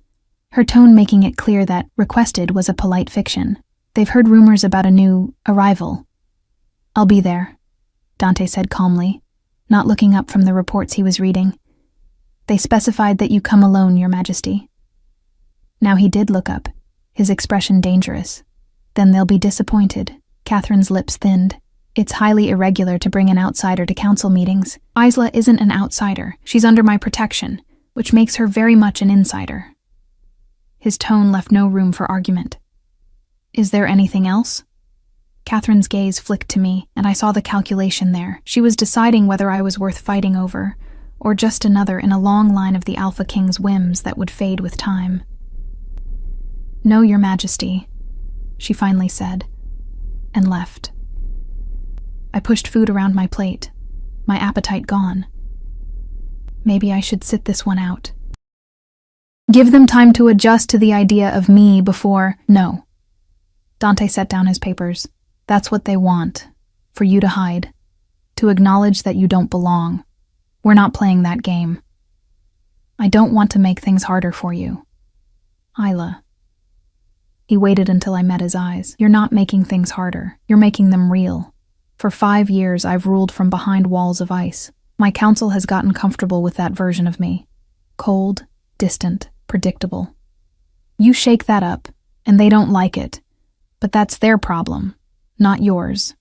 S1: her tone making it clear that requested was a polite fiction. They've heard rumors about a new arrival. I'll be there, Dante said calmly, not looking up from the reports he was reading. They specified that you come alone, Your Majesty. Now he did look up, his expression dangerous. Then they'll be disappointed. Catherine's lips thinned. It's highly irregular to bring an outsider to council meetings. Isla isn't an outsider. She's under my protection, which makes her very much an insider. His tone left no room for argument. Is there anything else? Catherine's gaze flicked to me, and I saw the calculation there. She was deciding whether I was worth fighting over, or just another in a long line of the Alpha King's whims that would fade with time. No, Your Majesty, she finally said, and left. I pushed food around my plate, my appetite gone. Maybe I should sit this one out. Give them time to adjust to the idea of me before— No. Dante set down his papers. That's what they want, for you to hide, to acknowledge that you don't belong. We're not playing that game. I don't want to make things harder for you. Isla. He waited until I met his eyes. You're not making things harder. You're making them real. For 5 years, I've ruled from behind walls of ice. My council has gotten comfortable with that version of me. Cold, distant, predictable. You shake that up, and they don't like it. But that's their problem, not yours.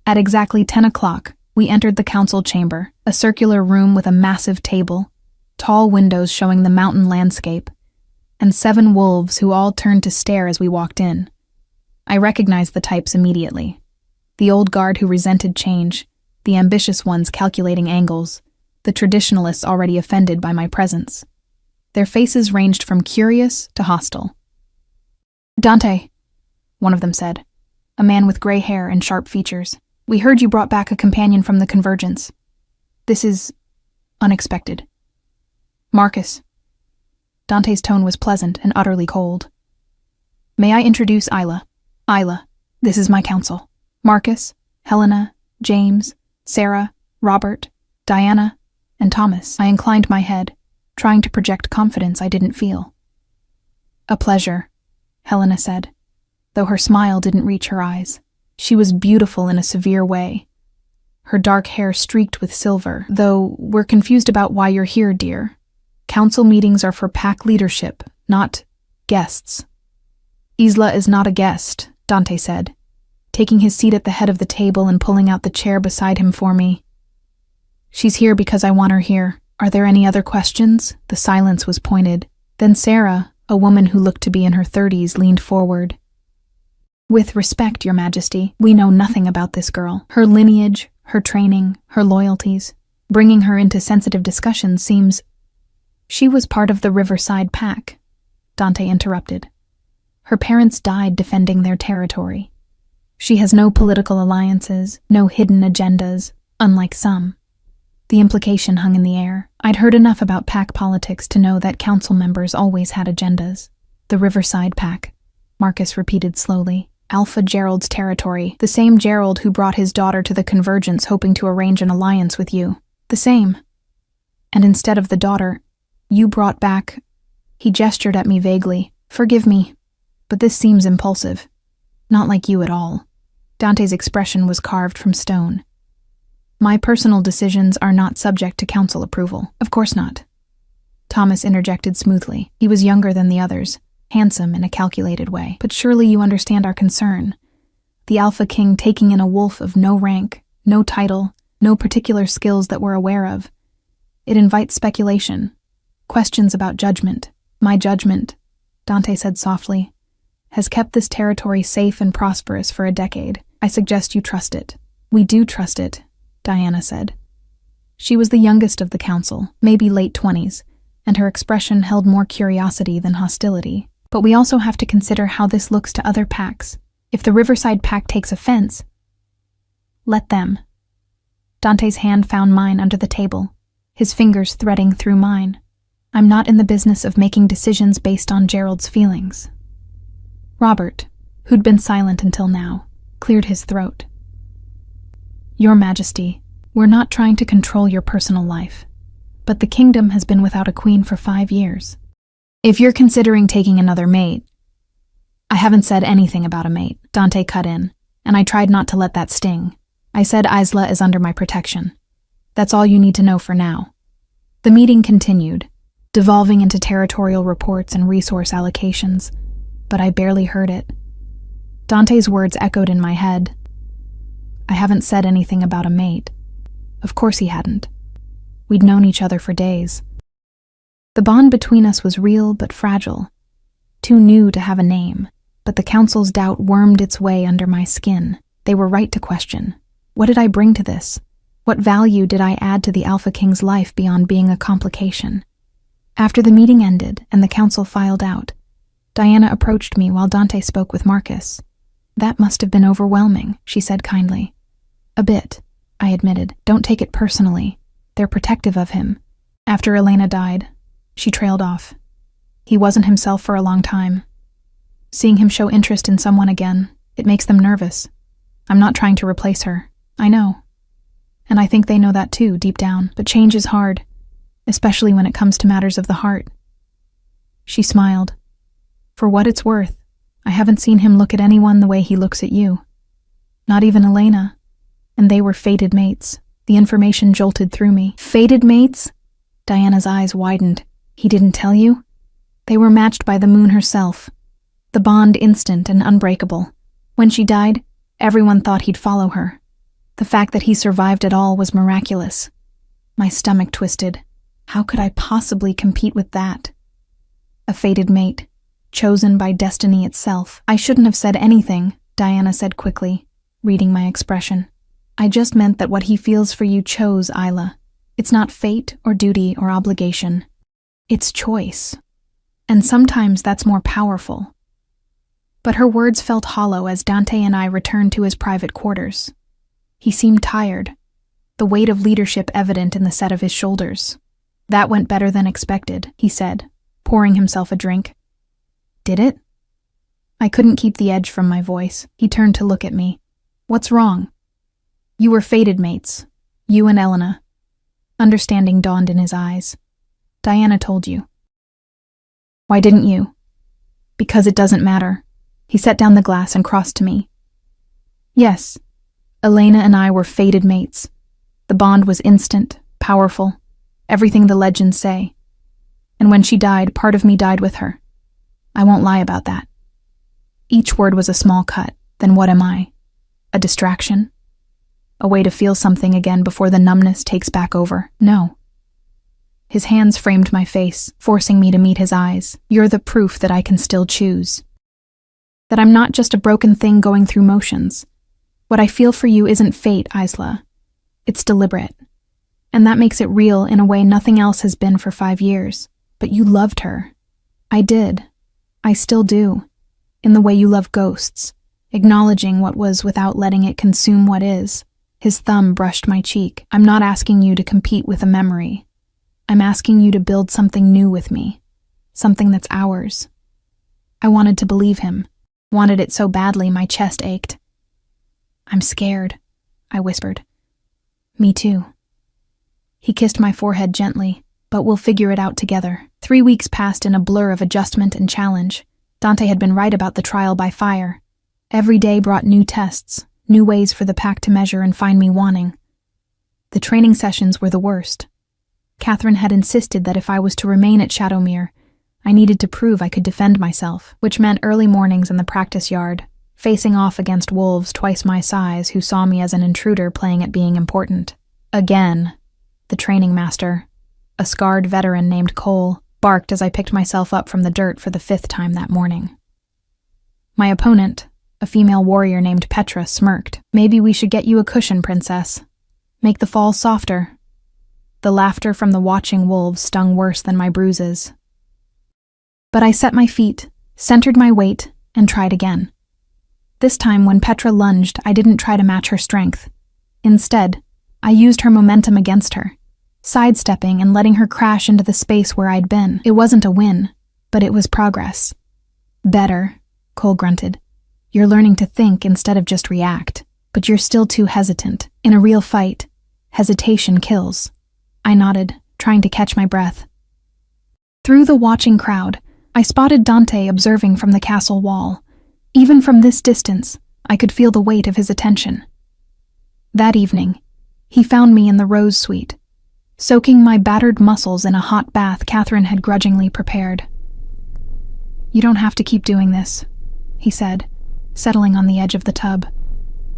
S1: At exactly 10 o'clock, we entered the council chamber, a circular room with a massive table, tall windows showing the mountain landscape, and 7 wolves who all turned to stare as we walked in. I recognized the types immediately. The old guard who resented change, the ambitious ones calculating angles, the traditionalists already offended by my presence. Their faces ranged from curious to hostile. Dante, one of them said, a man with gray hair and sharp features. We heard you brought back a companion from the Convergence. This is unexpected. Marcus. Dante's tone was pleasant and utterly cold. May I introduce Isla? Isla, this is my council. Marcus, Helena, James, Sarah, Robert, Diana, and Thomas. I inclined my head, trying to project confidence I didn't feel. A pleasure, Helena said, though her smile didn't reach her eyes. She was beautiful in a severe way. Her dark hair streaked with silver, though we're confused about why you're here, dear. Council meetings are for pack leadership, not guests. Isla is not a guest, Dante said, taking his seat at the head of the table and pulling out the chair beside him for me. She's here because I want her here. Are there any other questions? The silence was pointed. Then Sarah, a woman who looked to be in her 30s, leaned forward. With respect, Your Majesty, we know nothing about this girl. Her lineage, her training, her loyalties. Bringing her into sensitive discussions seems... She was part of the Riverside Pack, Dante interrupted. Her parents died defending their territory. She has no political alliances, no hidden agendas, unlike some. The implication hung in the air. I'd heard enough about Pack politics to know that council members always had agendas. The Riverside Pack, Marcus repeated slowly. Alpha Gerald's territory, the same Gerald who brought his daughter to the Convergence hoping to arrange an alliance with you. The same. And instead of the daughter, you brought back... He gestured at me vaguely. Forgive me, but this seems impulsive. Not like you at all. Dante's expression was carved from stone. My personal decisions are not subject to council approval. Of course not. Thomas interjected smoothly. He was younger than the others, handsome in a calculated way. But surely you understand our concern. The Alpha King taking in a wolf of no rank, no title, no particular skills that we're aware of. It invites speculation, questions about judgment. My judgment, Dante said softly, has kept this territory safe and prosperous for a decade. I suggest you trust it. We do trust it, Diana said. She was the youngest of the council, maybe late 20s, and her expression held more curiosity than hostility. But we also have to consider how this looks to other packs. If the Riverside Pack takes offense, let them. Dante's hand found mine under the table, his fingers threading through mine. I'm not in the business of making decisions based on Gerald's feelings. Robert, who'd been silent until now, cleared his throat. Your Majesty, we're not trying to control your personal life, but the kingdom has been without a queen for 5 years. If you're considering taking another mate... I haven't said anything about a mate, Dante cut in, and I tried not to let that sting. I said Isla is under my protection. That's all you need to know for now. The meeting continued, devolving into territorial reports and resource allocations, but I barely heard it. Dante's words echoed in my head. I haven't said anything about a mate. Of course he hadn't. We'd known each other for days. The bond between us was real but fragile, too new to have a name, but the council's doubt wormed its way under my skin. They were right to question. What did I bring to this? What value did I add to the Alpha King's life beyond being a complication? After the meeting ended and the council filed out, Diana approached me while Dante spoke with Marcus. That must have been overwhelming, she said kindly. A bit, I admitted. Don't take it personally. They're protective of him. After Elena died, she trailed off. He wasn't himself for a long time. Seeing him show interest in someone again, it makes them nervous. I'm not trying to replace her. I know. And I think they know that too, deep down. But change is hard, especially when it comes to matters of the heart. She smiled. For what it's worth, I haven't seen him look at anyone the way he looks at you. Not even Elena. And they were fated mates. The information jolted through me. Fated mates? Diana's eyes widened. He didn't tell you? They were matched by the moon herself. The bond instant and unbreakable. When she died, everyone thought he'd follow her. The fact that he survived it all was miraculous. My stomach twisted. How could I possibly compete with that? A fated mate, chosen by destiny itself. I shouldn't have said anything, Diana said quickly, reading my expression. I just meant that what he feels for you chose Isla. It's not fate or duty or obligation. It's choice. And sometimes that's more powerful. But her words felt hollow as Dante and I returned to his private quarters. He seemed tired, the weight of leadership evident in the set of his shoulders. That went better than expected, he said, pouring himself a drink. Did it? I couldn't keep the edge from my voice. He turned to look at me. What's wrong? You were fated mates. You and Elena. Understanding dawned in his eyes. Diana told you. Why didn't you? Because it doesn't matter. He set down the glass and crossed to me. Yes, Elena and I were fated mates. The bond was instant, powerful, everything the legends say. And when she died, part of me died with her. I won't lie about that. Each word was a small cut. Then what am I? A distraction? A way to feel something again before the numbness takes back over? No. His hands framed my face, forcing me to meet his eyes. You're the proof that I can still choose. That I'm not just a broken thing going through motions. What I feel for you isn't fate, Isla. It's deliberate. And that makes it real in a way nothing else has been for 5 years. But you loved her. I did. I still do. In the way you love ghosts, acknowledging what was without letting it consume what is. His thumb brushed my cheek. I'm not asking you to compete with a memory. I'm asking you to build something new with me. Something that's ours. I wanted to believe him. Wanted it so badly my chest ached. I'm scared, I whispered. Me too. He kissed my forehead gently, but we'll figure it out together. 3 weeks passed in a blur of adjustment and challenge. Dante had been right about the trial by fire. Every day brought new tests, new ways for the pack to measure and find me wanting. The training sessions were the worst. Catherine had insisted that if I was to remain at Shadowmere, I needed to prove I could defend myself, which meant early mornings in the practice yard, facing off against wolves twice my size who saw me as an intruder playing at being important. Again, the training master, a scarred veteran named Cole, barked as I picked myself up from the dirt for the 5th time that morning. My opponent, a female warrior named Petra, smirked. Maybe we should get you a cushion, princess. Make the fall softer. The laughter from the watching wolves stung worse than my bruises. But I set my feet, centered my weight, and tried again. This time, when Petra lunged, I didn't try to match her strength. Instead, I used her momentum against her, sidestepping and letting her crash into the space where I'd been. It wasn't a win, but it was progress. Better, Cole grunted. You're learning to think instead of just react, but you're still too hesitant. In a real fight, hesitation kills. I nodded, trying to catch my breath. Through the watching crowd, I spotted Dante observing from the castle wall. Even from this distance, I could feel the weight of his attention. That evening, he found me in the Rose Suite, soaking my battered muscles in a hot bath Catherine had grudgingly prepared. You don't have to keep doing this, he said, settling on the edge of the tub.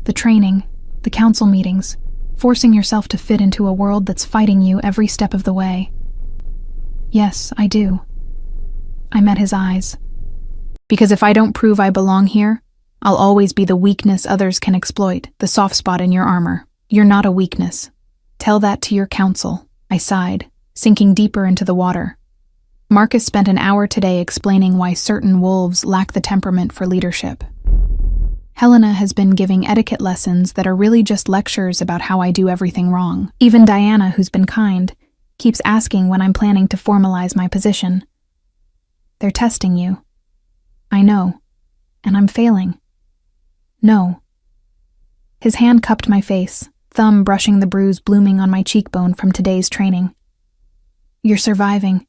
S1: The training, the council meetings, forcing yourself to fit into a world that's fighting you every step of the way. Yes, I do. I met his eyes. Because if I don't prove I belong here, I'll always be the weakness others can exploit, the soft spot in your armor. You're not a weakness. Tell that to your council, I sighed, sinking deeper into the water. Marcus spent an hour today explaining why certain wolves lack the temperament for leadership. Helena has been giving etiquette lessons that are really just lectures about how I do everything wrong. Even Diana, who's been kind, keeps asking when I'm planning to formalize my position. They're testing you. I know, and I'm failing. No. His hand cupped my face, thumb brushing the bruise blooming on my cheekbone from today's training. You're surviving.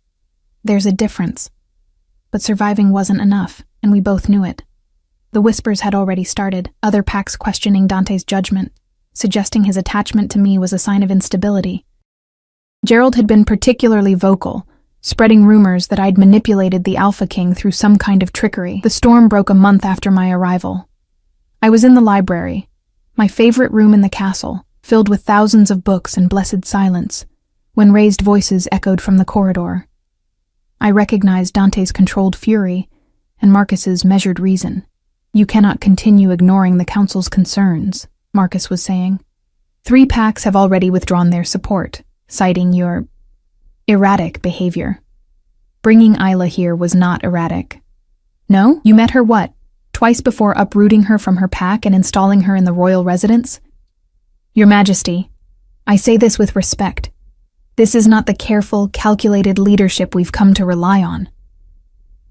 S1: There's a difference. But surviving wasn't enough, and we both knew it. The whispers had already started, other packs questioning Dante's judgment, suggesting his attachment to me was a sign of instability. Gerald had been particularly vocal, spreading rumors that I'd manipulated the Alpha King through some kind of trickery. The storm broke a month after my arrival. I was in the library, my favorite room in the castle, filled with thousands of books and blessed silence, when raised voices echoed from the corridor. I recognized Dante's controlled fury and Marcus's measured reason. You cannot continue ignoring the council's concerns, Marcus was saying. 3 packs have already withdrawn their support, citing your erratic behavior. Bringing Isla here was not erratic. No? You met her what? Twice before uprooting her from her pack and installing her in the royal residence? Your Majesty, I say this with respect. This is not the careful, calculated leadership we've come to rely on.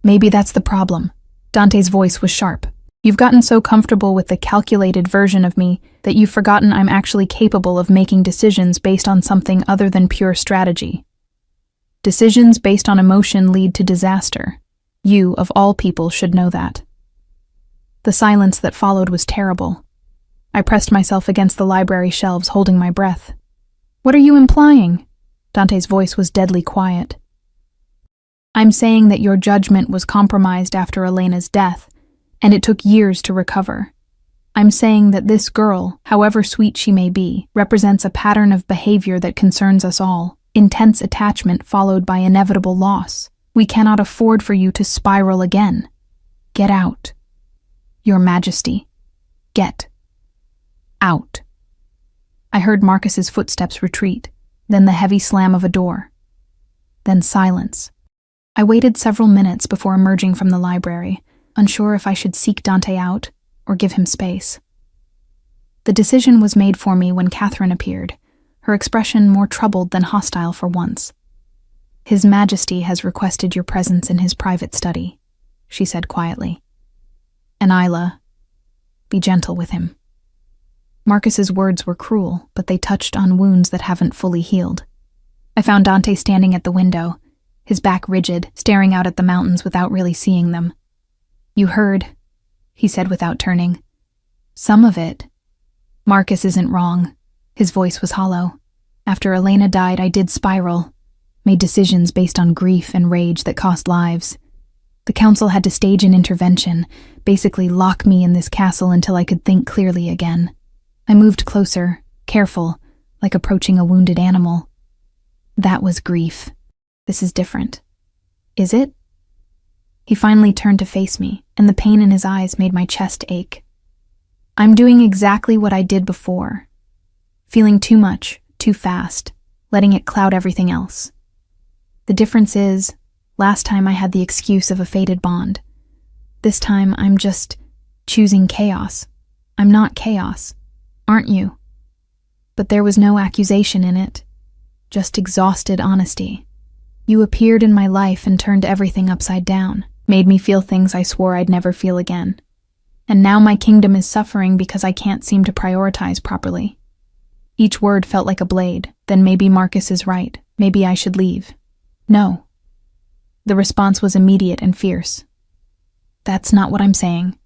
S1: Maybe that's the problem. Dante's voice was sharp. You've gotten so comfortable with the calculated version of me that you've forgotten I'm actually capable of making decisions based on something other than pure strategy. Decisions based on emotion lead to disaster. You, of all people, should know that. The silence that followed was terrible. I pressed myself against the library shelves, holding my breath. What are you implying? Dante's voice was deadly quiet. I'm saying that your judgment was compromised after Elena's death, and it took years to recover. I'm saying that this girl, however sweet she may be, represents a pattern of behavior that concerns us all. Intense attachment followed by inevitable loss. We cannot afford for you to spiral again. Get out. Your Majesty, get out. I heard Marcus's footsteps retreat, then the heavy slam of a door. Then silence. I waited several minutes before emerging from the library, unsure if I should seek Dante out or give him space. The decision was made for me when Catherine appeared, her expression more troubled than hostile for once. His Majesty has requested your presence in his private study, she said quietly. And Isla, be gentle with him. Marcus's words were cruel, but they touched on wounds that haven't fully healed. I found Dante standing at the window, his back rigid, staring out at the mountains without really seeing them. You heard, he said without turning. Some of it. Marcus isn't wrong. His voice was hollow. After Elena died, I did spiral, made decisions based on grief and rage that cost lives. The council had to stage an intervention, basically lock me in this castle until I could think clearly again. I moved closer, careful, like approaching a wounded animal. That was grief. This is different. Is it? He finally turned to face me, and the pain in his eyes made my chest ache. I'm doing exactly what I did before. Feeling too much, too fast, letting it cloud everything else. The difference is, last time I had the excuse of a fated bond. This time I'm just choosing chaos. I'm not chaos, aren't you? But there was no accusation in it, just exhausted honesty. You appeared in my life and turned everything upside down, made me feel things I swore I'd never feel again. And now my kingdom is suffering because I can't seem to prioritize properly. Each word felt like a blade. Then maybe Marcus is right. Maybe I should leave. No. The response was immediate and fierce. That's not what I'm saying.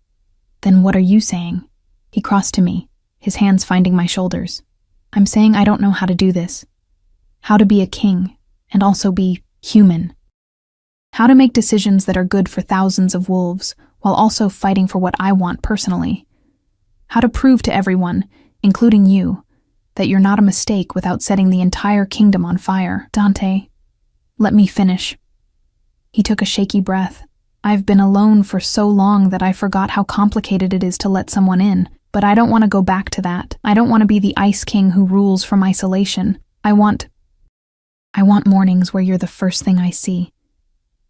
S1: Then what are you saying? He crossed to me, his hands finding my shoulders. I'm saying I don't know how to do this. How to be a king, and also be human. How to make decisions that are good for thousands of wolves, while also fighting for what I want personally. How to prove to everyone, including you, that you're not a mistake without setting the entire kingdom on fire. Dante, let me finish. He took a shaky breath. I've been alone for so long that I forgot how complicated it is to let someone in, but I don't want to go back to that. I don't want to be the Ice King who rules from isolation. I want mornings where you're the first thing I see.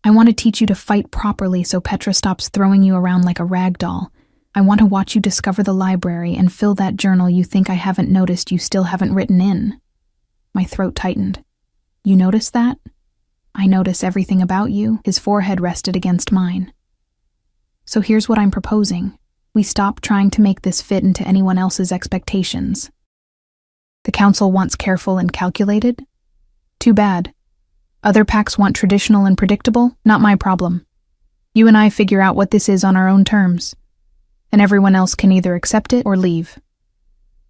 S1: I want to teach you to fight properly so Petra stops throwing you around like a rag doll. I want to watch you discover the library and fill that journal you think I haven't noticed you still haven't written in. My throat tightened. You notice that? I notice everything about you. His forehead rested against mine. So here's what I'm proposing. We stop trying to make this fit into anyone else's expectations. The council wants careful and calculated? Too bad. Other packs want traditional and predictable? Not my problem. You and I figure out what this is on our own terms, and everyone else can either accept it or leave.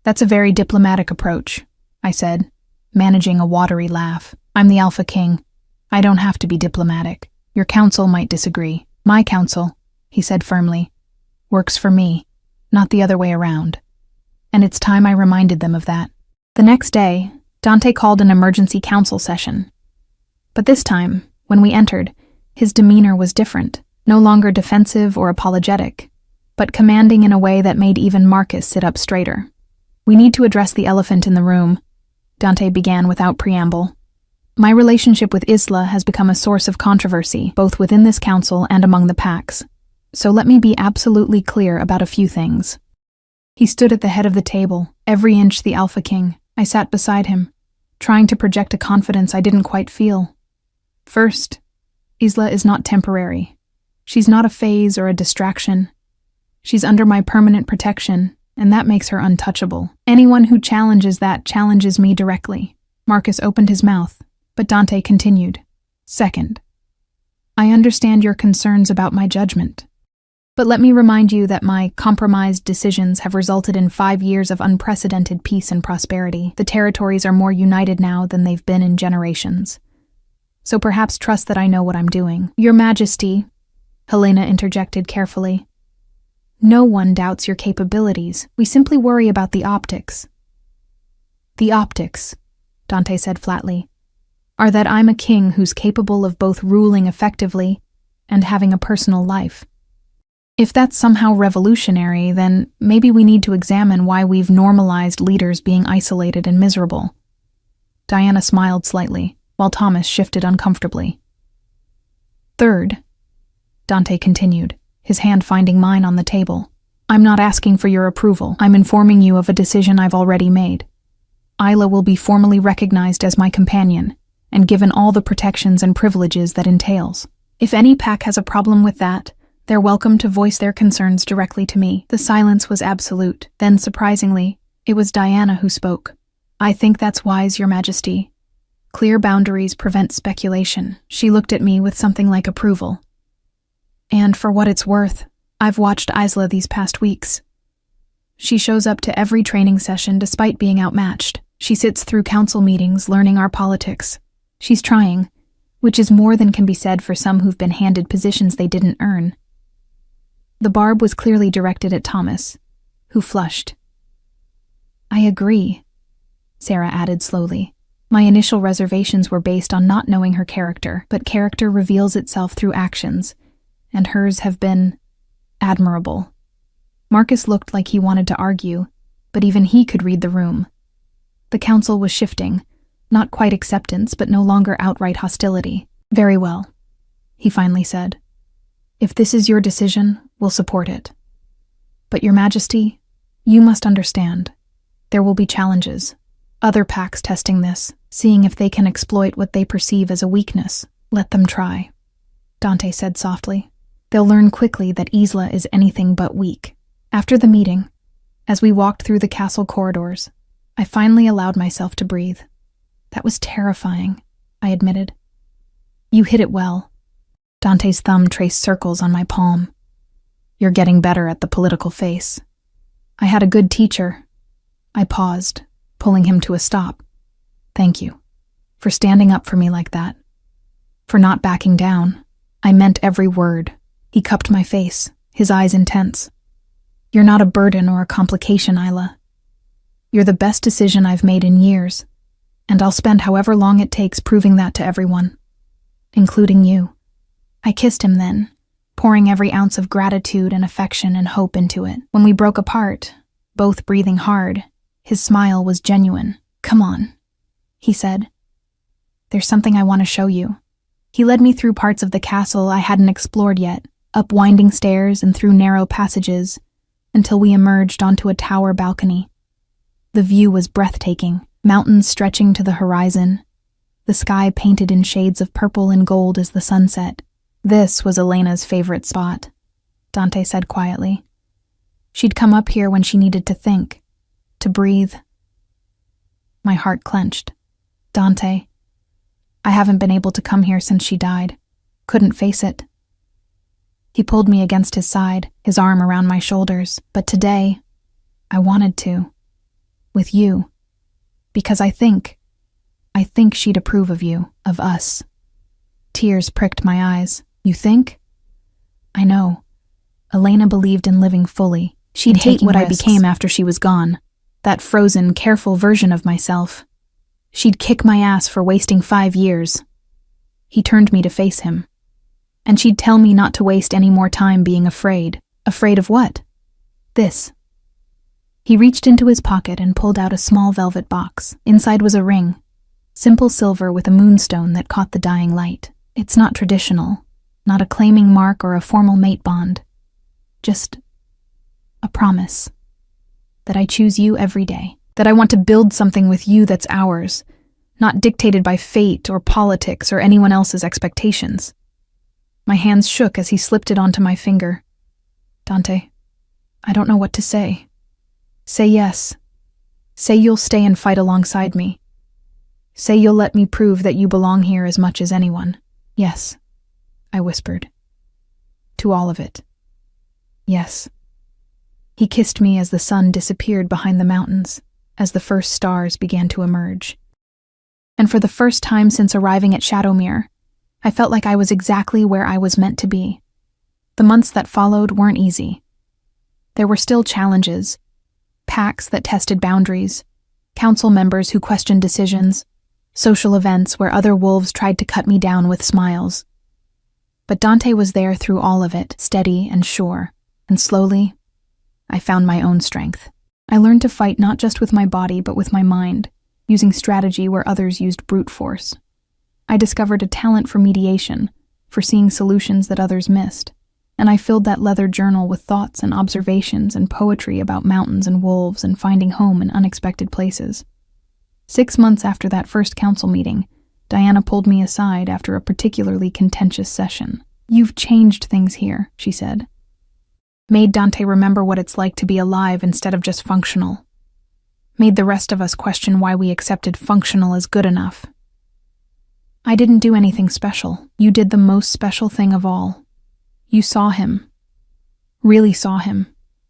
S1: That's a very diplomatic approach, I said, managing a watery laugh. I'm the Alpha King. I don't have to be diplomatic. Your council might disagree. My council, he said firmly, works for me, not the other way around. And it's time I reminded them of that. The next day, Dante called an emergency council session. But this time, when we entered, his demeanor was different, no longer defensive or apologetic, but commanding in a way that made even Marcus sit up straighter. We need to address the elephant in the room, Dante began without preamble. My relationship with Isla has become a source of controversy, both within this council and among the packs. So let me be absolutely clear about a few things. He stood at the head of the table, every inch the Alpha King. I sat beside him, trying to project a confidence I didn't quite feel. First, Isla is not temporary. She's not a phase or a distraction. She's under my permanent protection, and that makes her untouchable. Anyone who challenges that challenges me directly. Marcus opened his mouth, but Dante continued. Second, I understand your concerns about my judgment. But let me remind you that my compromised decisions have resulted in 5 years of unprecedented peace and prosperity. The territories are more united now than they've been in generations. So perhaps trust that I know what I'm doing. Your Majesty, Helena interjected carefully. No one doubts your capabilities. We simply worry about the optics. The optics, Dante said flatly. are that I'm a king who's capable of both ruling effectively and having a personal life. If that's somehow revolutionary, then maybe we need to examine why we've normalized leaders being isolated and miserable. Diana smiled slightly, while Thomas shifted uncomfortably. Third, Dante continued, his hand finding mine on the table, I'm not asking for your approval. I'm informing you of a decision I've already made. Isla will be formally recognized as my companion, and given all the protections and privileges that entails. If any pack has a problem with that, they're welcome to voice their concerns directly to me. The silence was absolute. Then, surprisingly, it was Diana who spoke. I think that's wise, Your Majesty. Clear boundaries prevent speculation. She looked at me with something like approval. And for what it's worth, I've watched Isla these past weeks. She shows up to every training session despite being outmatched. She sits through council meetings learning our politics. She's trying, which is more than can be said for some who've been handed positions they didn't earn. The barb was clearly directed at Thomas, who flushed. I agree, Sarah added slowly. My initial reservations were based on not knowing her character, but character reveals itself through actions, and hers have been admirable. Marcus looked like he wanted to argue, but even he could read the room. The council was shifting, not quite acceptance, but no longer outright hostility. Very well, he finally said. If this is your decision, we'll support it. But Your Majesty, you must understand. There will be challenges. Other packs testing this, seeing if they can exploit what they perceive as a weakness. Let them try, Dante said softly. They'll learn quickly that Isla is anything but weak. After the meeting, as we walked through the castle corridors, I finally allowed myself to breathe. That was terrifying, I admitted. You hit it well. Dante's thumb traced circles on my palm. You're getting better at the political face. I had a good teacher. I paused, pulling him to a stop. Thank you. For standing up for me like that. For not backing down. I meant every word. He cupped my face, his eyes intense. You're not a burden or a complication, Isla. You're the best decision I've made in years, and I'll spend however long it takes proving that to everyone, including you. I kissed him then, pouring every ounce of gratitude and affection and hope into it. When we broke apart, both breathing hard, his smile was genuine. Come on, he said. There's something I want to show you. He led me through parts of the castle I hadn't explored yet, up winding stairs and through narrow passages, until we emerged onto a tower balcony. The view was breathtaking, mountains stretching to the horizon, the sky painted in shades of purple and gold as the sun set. This was Elena's favorite spot, Dante said quietly. She'd come up here when she needed to think, to breathe. My heart clenched. Dante, I haven't been able to come here since she died. Couldn't face it. He pulled me against his side, his arm around my shoulders, but today, I wanted to. With you. Because I think she'd approve of you, of us. Tears pricked my eyes. You think? I know. Elena believed in living fully. She'd hate what I became after she was gone. That frozen, careful version of myself. She'd kick my ass for wasting 5 years. He turned me to face him. And she'd tell me not to waste any more time being afraid. Afraid of what? This. He reached into his pocket and pulled out a small velvet box. Inside was a ring. Simple silver with a moonstone that caught the dying light. It's not traditional. Not a claiming mark or a formal mate bond. Just a promise. That I choose you every day. That I want to build something with you that's ours. Not dictated by fate or politics or anyone else's expectations. My hands shook as he slipped it onto my finger. Dante, I don't know what to say. Say yes. Say you'll stay and fight alongside me. Say you'll let me prove that you belong here as much as anyone. Yes, I whispered. To all of it. Yes. He kissed me as the sun disappeared behind the mountains, as the first stars began to emerge. And for the first time since arriving at Shadowmere, I felt like I was exactly where I was meant to be. The months that followed weren't easy. There were still challenges, pacts that tested boundaries, council members who questioned decisions, social events where other wolves tried to cut me down with smiles. But Dante was there through all of it, steady and sure, and slowly, I found my own strength. I learned to fight not just with my body but with my mind, using strategy where others used brute force. I discovered a talent for mediation, for seeing solutions that others missed, and I filled that leather journal with thoughts and observations and poetry about mountains and wolves and finding home in unexpected places. 6 months after that first council meeting, Diana pulled me aside after a particularly contentious session. "You've changed things here," she said. "Made Dante remember what it's like to be alive instead of just functional. Made the rest of us question why we accepted functional as good enough. I didn't do anything special. You did the most special thing of all. You saw him. Really saw him.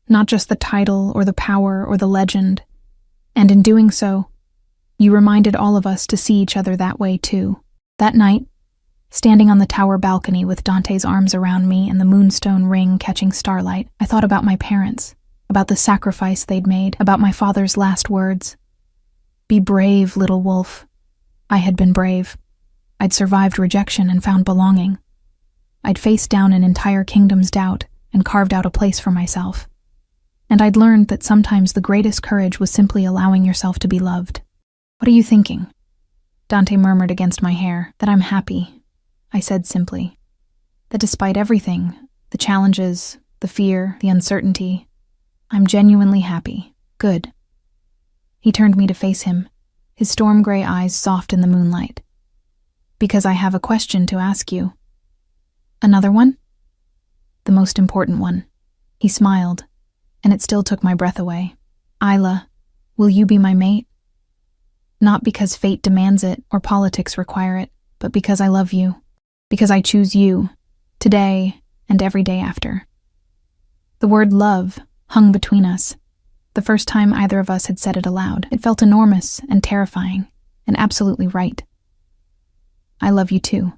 S1: Not just the title or the power or the legend. And in doing so, you reminded all of us to see each other that way too." That night, standing on the tower balcony with Dante's arms around me and the moonstone ring catching starlight, I thought about my parents, about the sacrifice they'd made, about my father's last words. "Be brave, little wolf." I had been brave. I'd survived rejection and found belonging. I'd faced down an entire kingdom's doubt and carved out a place for myself. And I'd learned that sometimes the greatest courage was simply allowing yourself to be loved. "What are you thinking?" Dante murmured against my hair. "That I'm happy," I said simply. "That despite everything, the challenges, the fear, the uncertainty, I'm genuinely happy. Good." He turned me to face him, his storm gray eyes soft in the moonlight. "Because I have a question to ask you." "Another one?" "The most important one." He smiled, and it still took my breath away. "Isla, will you be my mate? Not because fate demands it or politics require it, but because I love you. Because I choose you, today and every day after." The word love hung between us. The first time either of us had said it aloud, it felt enormous and terrifying, and absolutely right. "I love you too,"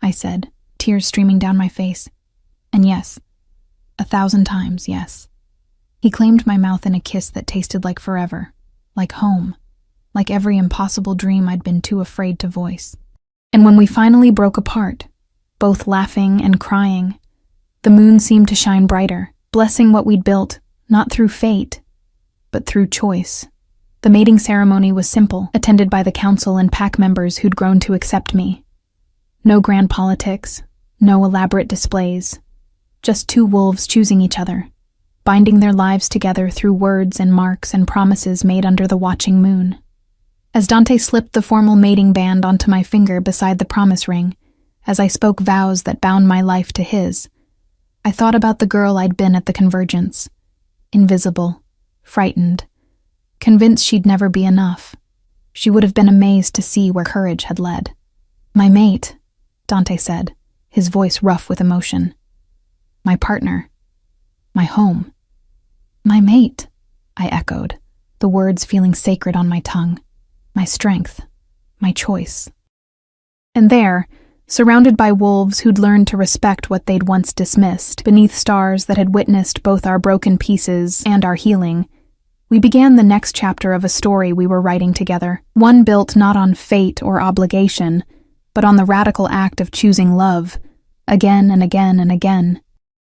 S1: I said, tears streaming down my face. "And yes, 1,000 times yes." He claimed my mouth in a kiss that tasted like forever, like home, like every impossible dream I'd been too afraid to voice. And when we finally broke apart, both laughing and crying, the moon seemed to shine brighter, blessing what we'd built, not through fate, but through choice. The mating ceremony was simple, attended by the council and pack members who'd grown to accept me. No grand politics, no elaborate displays, just 2 wolves choosing each other, binding their lives together through words and marks and promises made under the watching moon. As Dante slipped the formal mating band onto my finger beside the promise ring, as I spoke vows that bound my life to his, I thought about the girl I'd been at the convergence, invisible, frightened, convinced she'd never be enough. She would have been amazed to see where courage had led. "My mate," Dante said, his voice rough with emotion. "My partner. My home." "My mate," I echoed, the words feeling sacred on my tongue. My strength. My choice. And there, surrounded by wolves who'd learned to respect what they'd once dismissed, beneath stars that had witnessed both our broken pieces and our healing, we began the next chapter of a story we were writing together, one built not on fate or obligation, but on the radical act of choosing love, again and again and again.